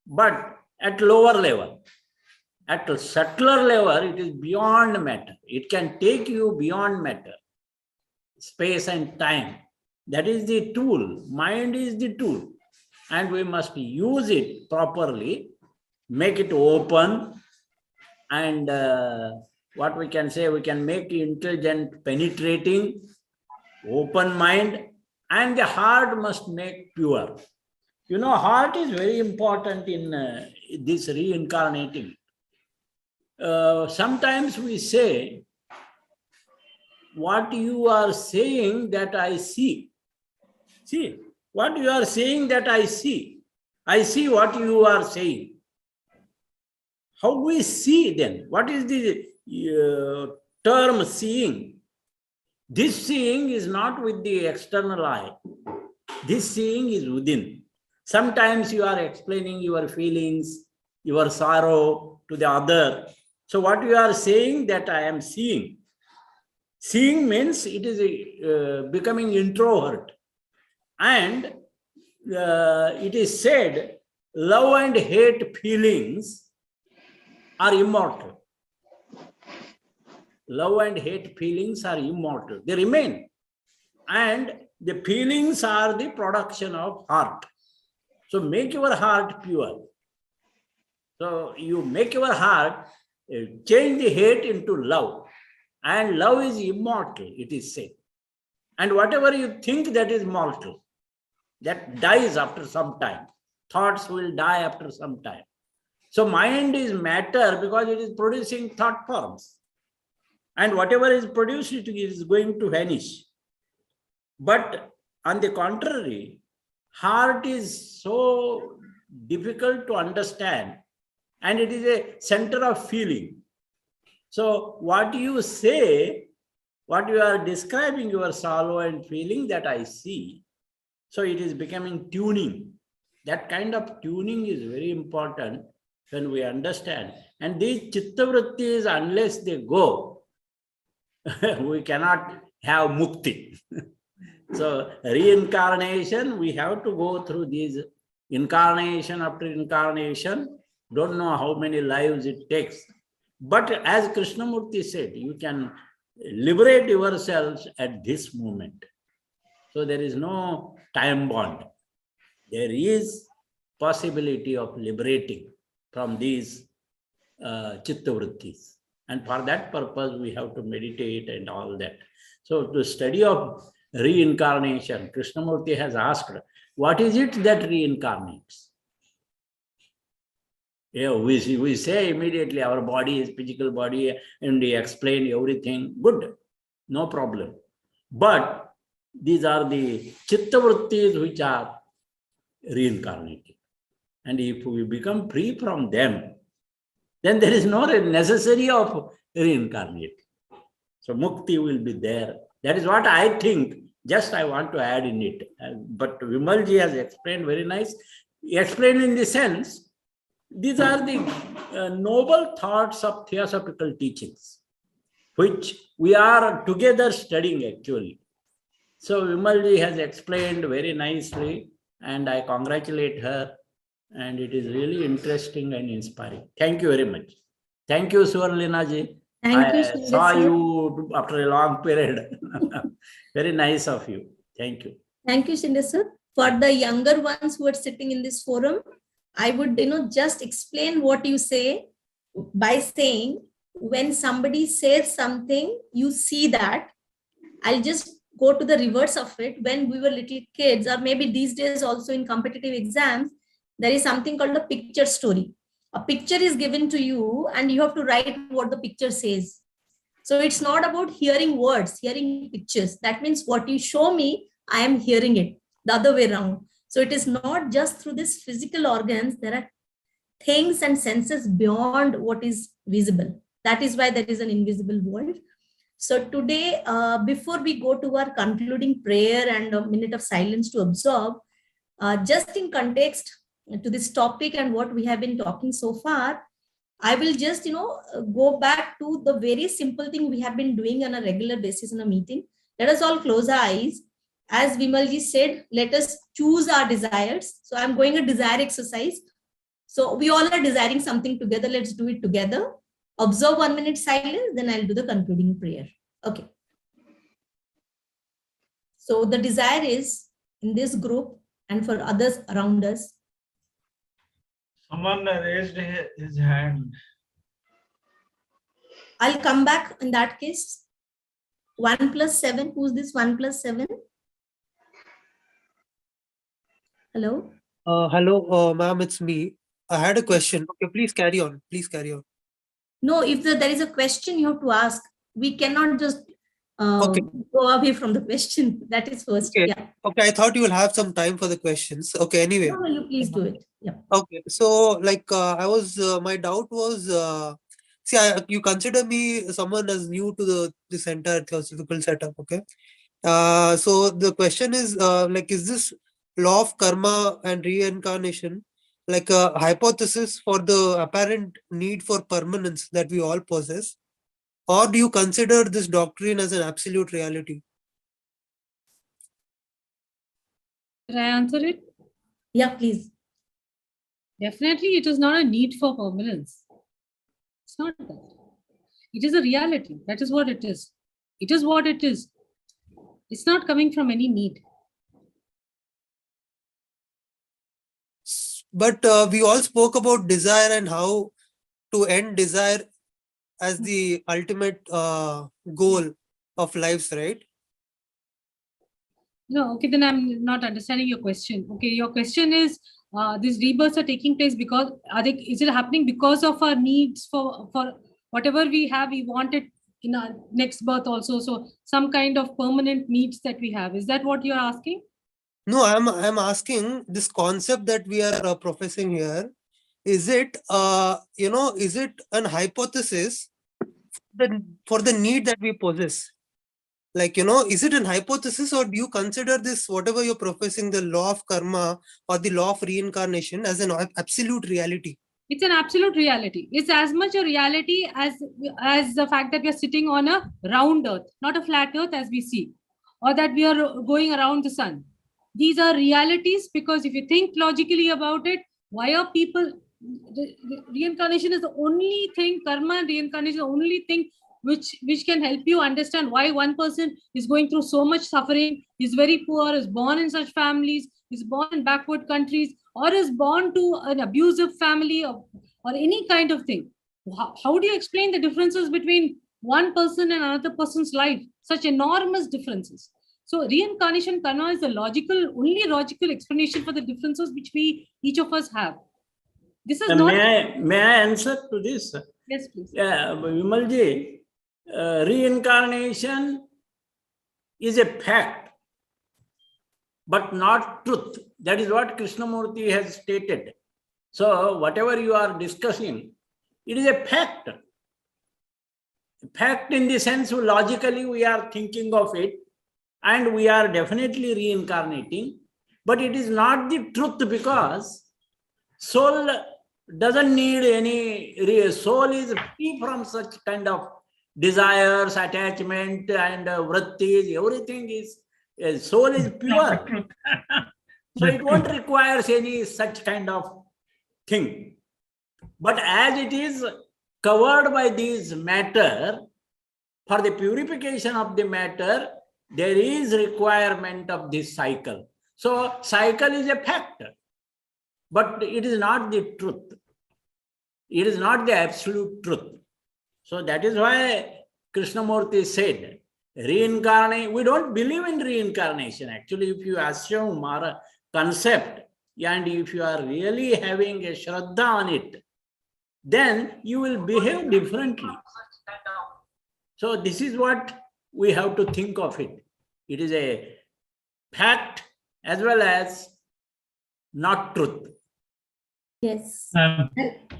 Speaker 4: But at lower level, at a subtler level, it is beyond matter. It can take you beyond matter, space and time. That is the tool. Mind is the tool. And we must use it properly, make it open, and what we can say, we can make intelligent, penetrating, open mind, and the heart must make pure. You know, heart is very important in this reincarnating. Sometimes we say, what you are saying that I see. See, what you are saying that I see. I see what you are saying. How we see then? What is the term seeing? This seeing is not with the external eye. This seeing is within. Sometimes you are explaining your feelings, your sorrow to the other. So what you are saying that I am seeing. Seeing means it is becoming introvert. And it is said, love and hate feelings are immortal. Love and hate feelings are immortal. They remain. And the feelings are the production of heart. So make your heart pure. So you make your heart, change the hate into love. And love is immortal, it is said. And whatever you think that is mortal, that dies after some time. Thoughts will die after some time. So mind is matter because it is producing thought forms. And whatever is produced, it is going to vanish. But on the contrary, heart is so difficult to understand, and it is a center of feeling. So what you say, what you are describing, your sorrow and feeling, that I see. So it is becoming tuning. That kind of tuning is very important when we understand. And these chitta vrittis, unless they go, we cannot have mukti. So reincarnation, we have to go through these incarnation after incarnation. Don't know how many lives it takes. But as Krishnamurti said, you can liberate yourselves at this moment. So there is no time bond. There is possibility of liberating from these chitta vrittis. And for that purpose, we have to meditate and all that. So the study of reincarnation, Krishnamurti has asked, what is it that reincarnates? Yeah, we say immediately our body is physical body and we explain everything. Good, no problem. But these are the chitta vrittis which are reincarnating. And if we become free from them, then there is no necessity of reincarnating. So mukti will be there. That is what I think. Just I want to add in it. But Vimalji has explained very nice. He explained in the sense, these are the noble thoughts of theosophical teachings, which we are together studying actually. So Vimalji has explained very nicely, and I congratulate her. And it is really interesting and inspiring. Thank you very much. Thank you, Suvralina ji.
Speaker 1: Thank you,
Speaker 4: I
Speaker 1: Sundar
Speaker 4: saw
Speaker 1: sir.
Speaker 4: you after a long period. Very nice of you. Thank you.
Speaker 1: Thank you, Sundar sir. For the younger ones who are sitting in this forum, I would just explain what you say by saying, when somebody says something, you see that. I'll just go to the reverse of it. When we were little kids, or maybe these days also in competitive exams, there is something called a picture story. A picture is given to you and you have to write what the picture says. So it's not about hearing words, hearing pictures. That means what you show me, I am hearing it, the other way around. So it is not just through these physical organs. There are things and senses beyond what is visible. That is why there is an invisible world. So today, before we go to our concluding prayer and a minute of silence to absorb, just in context to this topic and what we have been talking so far, I will just, go back to the very simple thing we have been doing on a regular basis in a meeting. Let us all close our eyes. As Vimalji said, let us choose our desires. So I'm going a desire exercise. So we all are desiring something together. Let's do it together. Observe 1 minute silence, then I'll do the concluding prayer. Okay. So the desire is in this group and for others around us.
Speaker 3: Someone raised his hand.
Speaker 1: I'll come back in that case. 1 plus 7. Who's this 1 plus 7? Hello?
Speaker 5: Hello, ma'am, it's me. I had a question. Okay, please carry on. Please carry on.
Speaker 1: No, if there is a question you have to ask, we cannot just
Speaker 5: Okay.
Speaker 1: go away from the question. That is first.
Speaker 5: Okay.
Speaker 1: Yeah.
Speaker 5: Okay, I thought you will have some time for the questions. Okay, anyway.
Speaker 1: No, you please do it. Yeah.
Speaker 5: Okay, so my doubt was, you consider me someone as new to this entire theosophical setup, okay? So the question is, is this law of karma and reincarnation like a hypothesis for the apparent need for permanence that we all possess? Or do you consider this doctrine as an absolute reality?
Speaker 2: Can I answer it?
Speaker 1: Yeah, please.
Speaker 2: Definitely, it is not a need for permanence. It's not that. It is a reality. That is what it is. It is what it is. It's not coming from any need.
Speaker 5: But we all spoke about desire and how to end desire as the ultimate goal of lives, right?
Speaker 2: No, okay, then I'm not understanding your question. Okay, your question is these rebirths are taking place because is it happening because of our needs for whatever we have, we want it in our next birth also. So some kind of permanent needs that we have. Is that what you're asking?
Speaker 5: No, I'm asking this concept that we are professing here. Is it is it an hypothesis for the need that we possess? Like, is it an hypothesis, or do you consider this, whatever you're professing, the law of karma or the law of reincarnation, as an absolute reality?
Speaker 2: It's an absolute reality. It's as much a reality as the fact that we are sitting on a round earth, not a flat earth as we see, or that we are going around the sun. These are realities, because if you think logically about it, why are people, reincarnation is the only thing, karma and reincarnation is the only thing which can help you understand why one person is going through so much suffering, is very poor, is born in such families, is born in backward countries, or is born to an abusive family, or any kind of thing. How do you explain the differences between one person and another person's life? Such enormous differences. So reincarnation karma is the only logical explanation for the differences which each of us have. This is not.
Speaker 4: May I answer to this?
Speaker 2: Yes, please.
Speaker 4: Yeah, Vimalji, reincarnation is a fact, but not truth. That is what Krishnamurti has stated. So whatever you are discussing, it is a fact. Fact in the sense, logically we are thinking of it, and we are definitely reincarnating, but it is not the truth, because soul doesn't need any, soul is free from such kind of desires, attachment, and vrittis. Everything is, soul is pure. So it won't require any such kind of thing. But as it is covered by this matter, for the purification of the matter, there is requirement of this cycle. So cycle is a fact, but it is not the truth. It is not the absolute truth. So that is why Krishnamurti said, reincarnation, we don't believe in reincarnation. Actually, if you assume or concept, and if you are really having a shraddha on it, then you will behave differently. So this is what we have to think of it. It is a fact as well as not truth.
Speaker 1: Yes.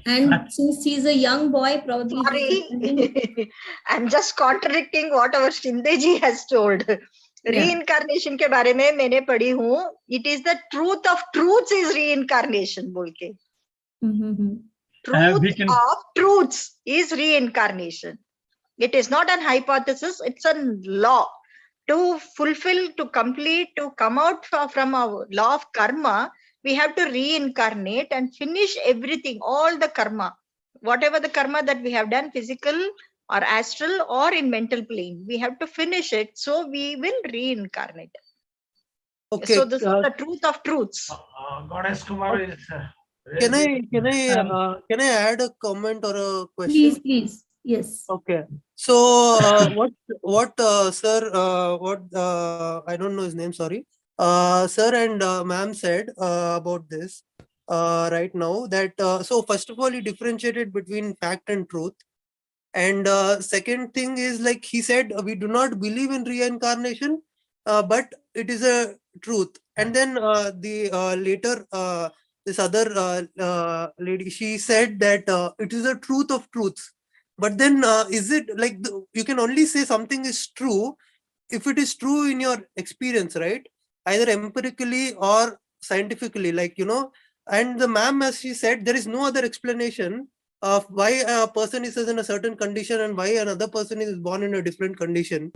Speaker 1: And since he's a young boy, probably.
Speaker 6: Sorry, I'm just contradicting what our Shindeji has told. Reincarnation के बारे में मैंने पढ़ी हूँ. It is the truth of truths is reincarnation बोल के. Truth of truths is reincarnation. It is not an hypothesis. It's a law. To fulfill, to complete, to come out from our law of karma, we have to reincarnate and finish everything, all the karma. Whatever the karma that we have done, physical or astral or in mental plane, we have to finish it. So we will reincarnate.
Speaker 5: Okay.
Speaker 6: So this is the truth of truths.
Speaker 3: Ganesh Kumar is.
Speaker 5: Can I add a comment or a question?
Speaker 1: Please. Yes.
Speaker 5: Okay. So what sir, I don't know his name, sorry. Sir and ma'am said about this right now, that so first of all, he differentiated between fact and truth. And second thing is, like he said, we do not believe in reincarnation, but it is a truth. And then later this other lady, she said that it is a truth of truths. But then is it like you can only say something is true if it is true in your experience, right? Either empirically or scientifically, like, and the ma'am, as she said, there is no other explanation of why a person is in a certain condition and why another person is born in a different condition.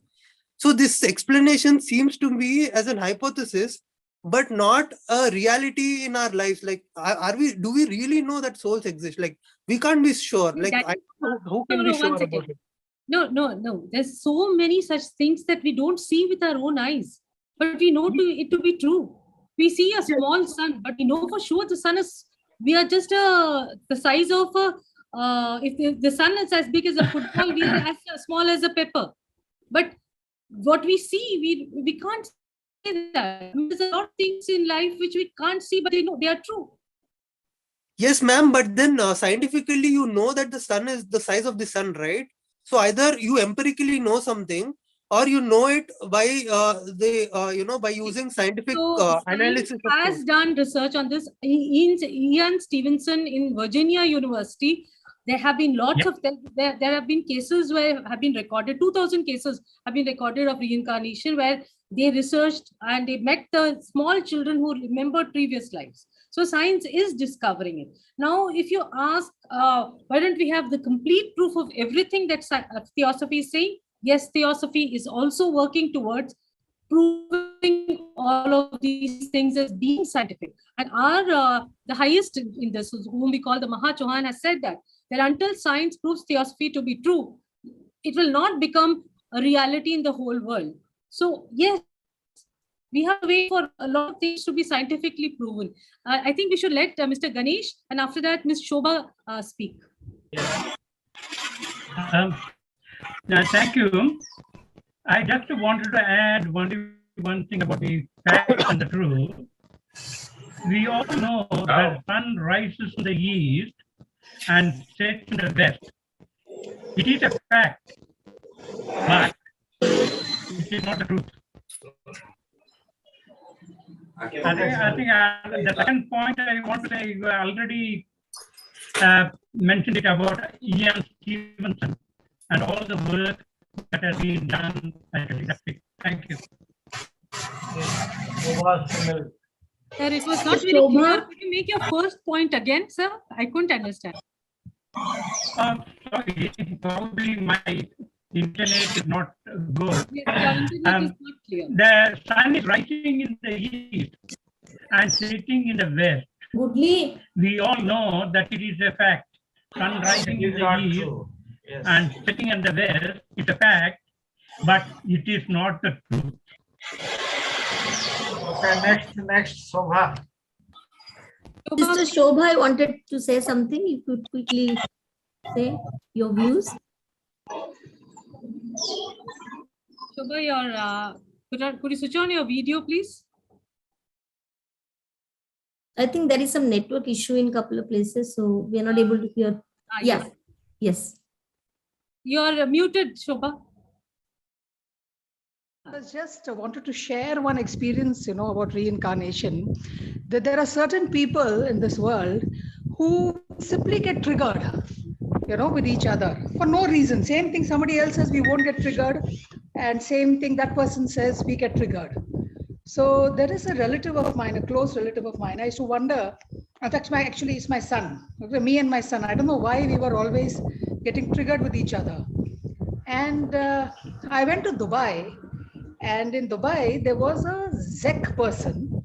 Speaker 5: So this explanation seems to be as an hypothesis, but not a reality in our lives. Like, do we really know that souls exist? Like, we can't be sure. Like, who can be sure about it?
Speaker 2: No. There's so many such things that we don't see with our own eyes, but we know it to be true. We see a small sun, but we know for sure the sun is We are just the size of if the sun is as big as a football, we are as small as a pepper. But what we see, we can't say that. There's a lot of things in life which we can't see, but they are true.
Speaker 5: Yes, ma'am. But then scientifically, you know that the sun is the size of the sun, right? So either you empirically know something, or you know it by by using scientific analysis.
Speaker 2: Science has done research on this. Ian Stevenson in Virginia University. There have been lots of there have been cases where have been recorded. 2,000 cases have been recorded of reincarnation where they researched and they met the small children who remembered previous lives. So science is discovering it. Now, if you ask, why don't we have the complete proof of everything that Theosophy is saying? Yes, Theosophy is also working towards proving all of these things as being scientific. And our the highest in this, whom we call the Maha Chohan, has said that until science proves Theosophy to be true, it will not become a reality in the whole world. So yes, we have to wait for a lot of things to be scientifically proven. I think we should let Mr. Ganesh and after that Ms. Shobha speak.
Speaker 7: Thank you. I just wanted to add one thing about the fact and the truth. We all know that sun rises in the east and sets in the west. It is a fact, but it is not the truth. I think the second point I want to say, you already mentioned it about Ian Stevenson and all the work that has been done. Thank you.
Speaker 2: Sir, it was not very clear. Could you make your first point again, sir? I couldn't understand.
Speaker 7: Sorry, probably my internet is not good.
Speaker 2: Yes, your internet is not clear.
Speaker 7: The sun is rising in the east and setting in the west.
Speaker 1: Goodly.
Speaker 7: We all know that it is a fact. Sun rising in the east and setting in the west is a fact, but it is not the truth.
Speaker 3: Okay, next, Shobha.
Speaker 1: Sister Shobha, I wanted to say something. You could quickly say your views.
Speaker 2: Shobha, could you switch on your video, please?
Speaker 1: I think there is some network issue in a couple of places, so we are not able to hear. Yes.
Speaker 2: You are muted, Shobha.
Speaker 8: I just wanted to share one experience, about reincarnation. That there are certain people in this world who simply get triggered, with each other for no reason. Same thing somebody else says, we won't get triggered, and same thing that person says, we get triggered. So there is a relative of mine, a close relative of mine. I used to wonder. In fact, actually, it's my son. Me and my son. I don't know why we were always getting triggered with each other. And I went to Dubai. And in Dubai, there was a Czech person,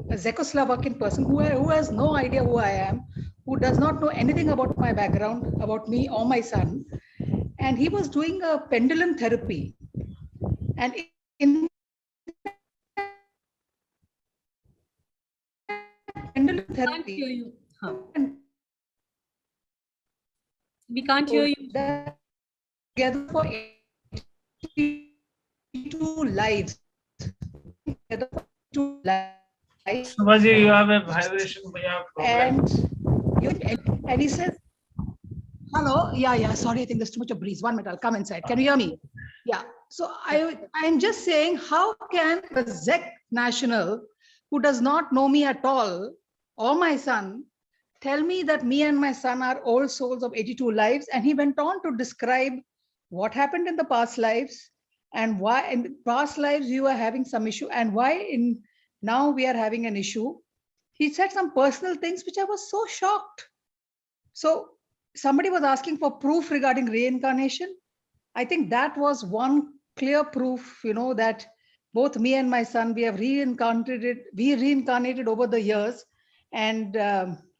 Speaker 8: a Czechoslovakian person who has no idea who I am, who does not know anything about my background, about me or my son. And he was doing a pendulum therapy. And in pendulum therapy,
Speaker 2: hear you. We can't hear you.
Speaker 8: Together for 82 lives.
Speaker 3: Shobhaji, you have a vibration.
Speaker 8: And he says, hello. Yeah. Sorry, I think there's too much of breeze. 1 minute, I'll come inside. Can you hear me? Yeah. So I'm just saying, how can a Czech national who does not know me at all, or my son, tell me that me and my son are old souls of 82 lives? And he went on to describe what happened in the past lives, and why in past lives you were having some issue, and why now we are having an issue. He said some personal things which I was so shocked. So somebody was asking for proof regarding reincarnation. I think that was one clear proof, that both me and my son, we have reincarnated over the years, and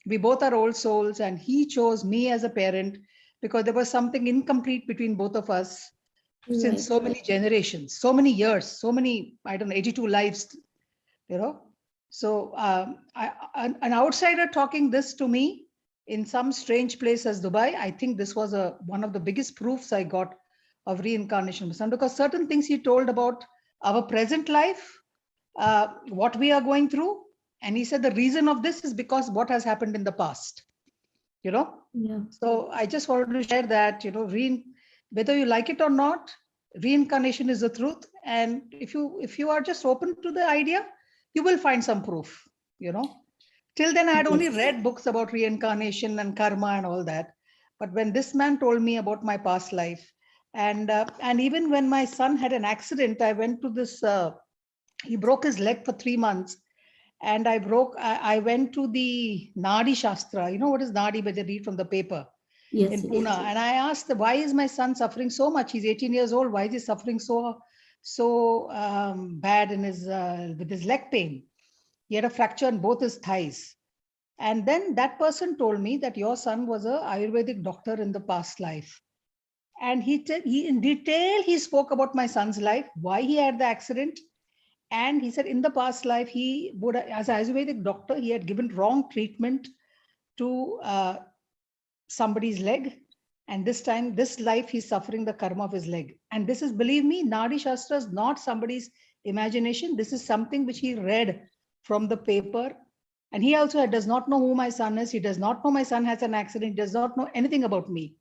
Speaker 8: we both are old souls, and he chose me as a parent because there was something incomplete between both of us. Since so many generations, so many years, so many, 82 lives, So an outsider talking this to me in some strange place as Dubai, I think this was one of the biggest proofs I got of reincarnation, because certain things he told about our present life, what we are going through, and he said the reason of this is because what has happened in the past.
Speaker 1: Yeah.
Speaker 8: So I just wanted to share that, whether you like it or not, reincarnation is the truth. And if you are just open to the idea, you will find some proof, Till then, I had only read books about reincarnation and karma and all that. But when this man told me about my past life, and even when my son had an accident, I went to this, he broke his leg for 3 months. And I went to the Nadi Shastra. You know what is Nadi, but they read from the paper in Pune. And I asked, why is my son suffering so much? He's 18 years old. Why is he suffering so bad in with his leg pain? He had a fracture in both his thighs. And then that person told me that your son was an Ayurvedic doctor in the past life. And he in detail, he spoke about my son's life, why he had the accident. And he said in the past life, he would, as an Ayurvedic doctor, he had given wrong treatment to somebody's leg. And this life, he's suffering the karma of his leg. And this is, believe me, Nadi Shastra is not somebody's imagination. This is something which he read from the paper. And he also does not know who my son is. He does not know my son has an accident. He does not know anything about me.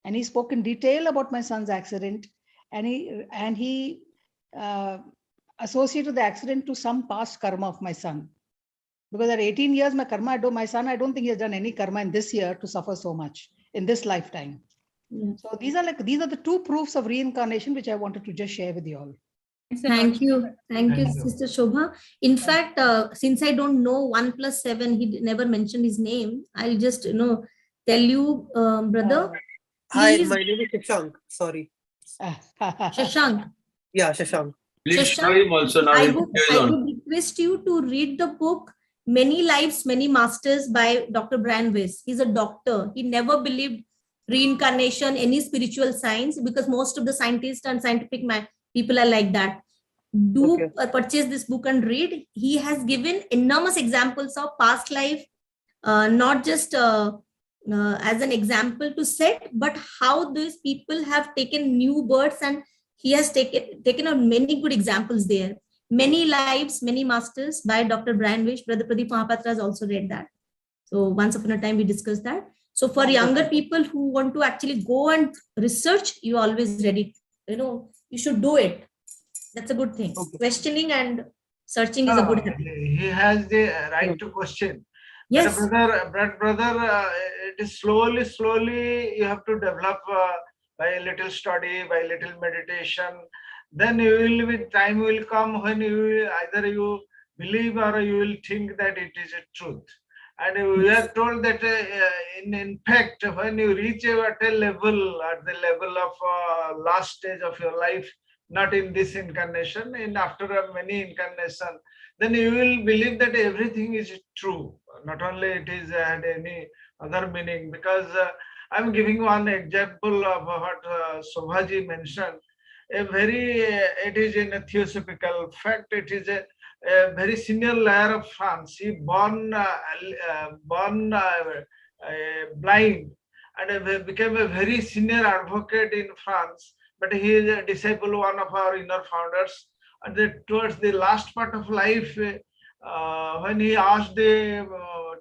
Speaker 8: And he spoke in detail about my son's accident. And he associated the accident to some past karma of my son. Because at 18 years, my son, I don't think he has done any karma in this year to suffer so much in this lifetime. Yeah. So these are the 2 proofs of reincarnation, which I wanted to just share with you all.
Speaker 1: Thank you, Sister Shobha. In fact, since I don't know 1 + 7, he never mentioned his name. I'll just tell you, brother.
Speaker 5: Hi, my name is Shashank. Sorry.
Speaker 1: Shashank.
Speaker 5: Yeah, Shashank.
Speaker 9: Please show him also now.
Speaker 1: I would request you to read the book Many Lives, Many Masters by Dr. Brian Weiss. He's a doctor. He never believed reincarnation, any spiritual science, because most of the scientists and scientific people are like that. Purchase this book and read. He has given enormous examples of past life, not just as an example to set, but how these people have taken new births, and he has taken out many good examples there. Many Lives, Many Masters by Dr. Brian Weiss. Brother Pradeep Mahapatra has also read that. So once upon a time we discussed that. So for younger people who want to actually go and research, you always ready. You should do it. That's a good thing. Questioning and searching is a good habit.
Speaker 3: He has the right to question.
Speaker 1: Yes.
Speaker 3: But brother, it is slowly you have to develop by a little study, by little meditation. Then you will, with time will come when either you believe or you will think that it is a truth. And we are told that in fact, when you reach at the level of last stage of your life, not in this incarnation, after many incarnation, then you will believe that everything is true. Not only it is had any other meaning, because I'm giving one example of what Shobhaji mentioned. It is in a theosophical fact. It is a very senior layer of France. He born blind and became a very senior advocate in France. But he is a disciple, one of our inner founders. And towards the last part of life, when he asked the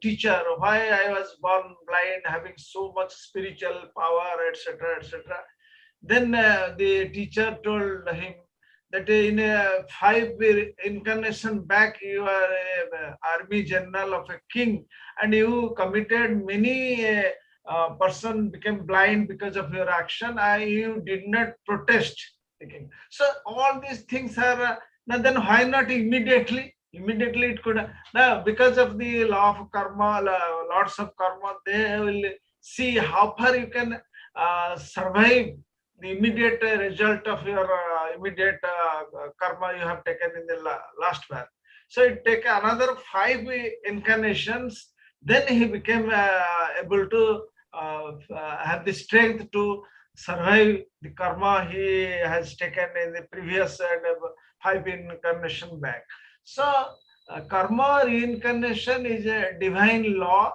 Speaker 3: teacher why I was born blind, having so much spiritual power, etc., etc., then the teacher told him that in 5 incarnation back, you are an army general of a king, and you committed many person became blind because of your action. You did not protest the king. So all these things are now. Then why not immediately? Immediately it could now, because of the law of karma, lots of karma. They will see how far you can survive the immediate result of your immediate karma you have taken in the last birth. So it take another 5 incarnations. Then he became able to have the strength to survive the karma he has taken in the previous 5 incarnation back. So Karma reincarnation is a divine law,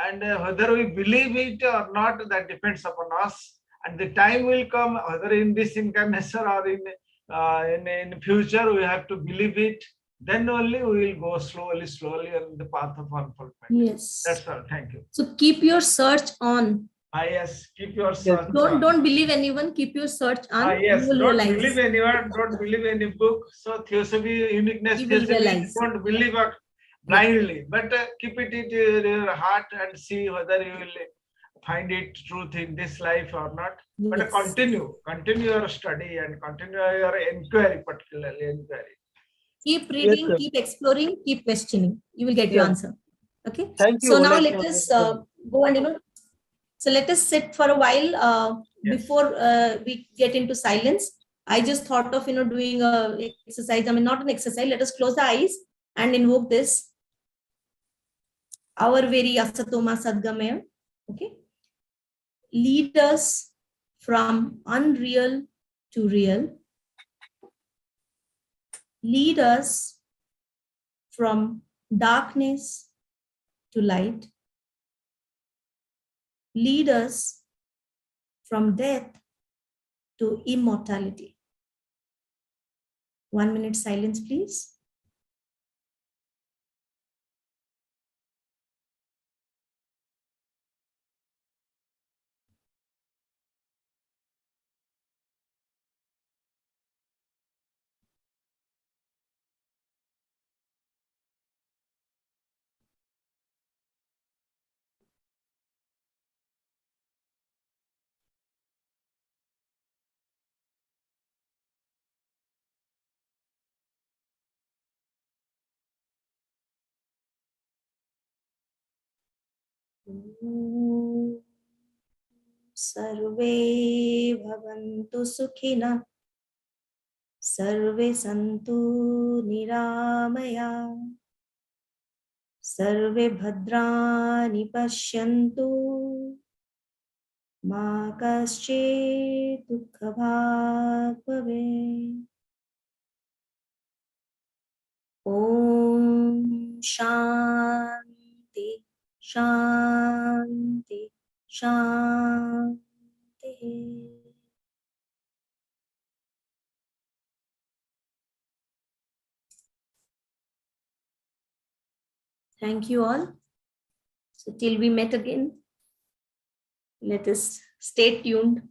Speaker 3: and whether we believe it or not, that depends upon us. And the time will come, whether in this incarnation or in future, we have to believe it. Then only we will go slowly on the path of unfoldment.
Speaker 1: Yes.
Speaker 3: That's all. Thank you.
Speaker 1: So keep your search on.
Speaker 3: Yes, keep your search on.
Speaker 1: Don't believe anyone. Keep your search on.
Speaker 3: Yes,
Speaker 1: You will
Speaker 3: don't
Speaker 1: realize.
Speaker 3: believe anyone. Don't believe any book. So Theosophy, uniqueness,
Speaker 1: You will
Speaker 3: Theosophy,
Speaker 1: realize.
Speaker 3: don't believe it blindly, but keep it in your heart and see whether you will find it truth in this life or not. But
Speaker 1: Yes.
Speaker 3: continue your study and continue your inquiry, particularly inquiry.
Speaker 1: Keep reading,
Speaker 5: sir.
Speaker 1: keep exploring, keep questioning. You will get your answer. Okay.
Speaker 5: Thank you.
Speaker 1: So now
Speaker 5: Like,
Speaker 1: let us go and so let us sit for a while
Speaker 3: Yes.
Speaker 1: before we get into silence. I just thought of doing a exercise. I mean, not an exercise. Let us close the eyes and invoke this. Our very Asatoma Sadgamaya. Okay. Lead us from unreal to real. Lead us from darkness to light. Lead us from death to immortality. 1 minute silence, please. Sarve bhavantu sukhina, sarve santu niramaya, sarve bhadrani pashyantu, ma kaschit dukkha bhag bhavet. Om Shanti Shanti Shanti. Thank you all. So till we met again, let us stay tuned.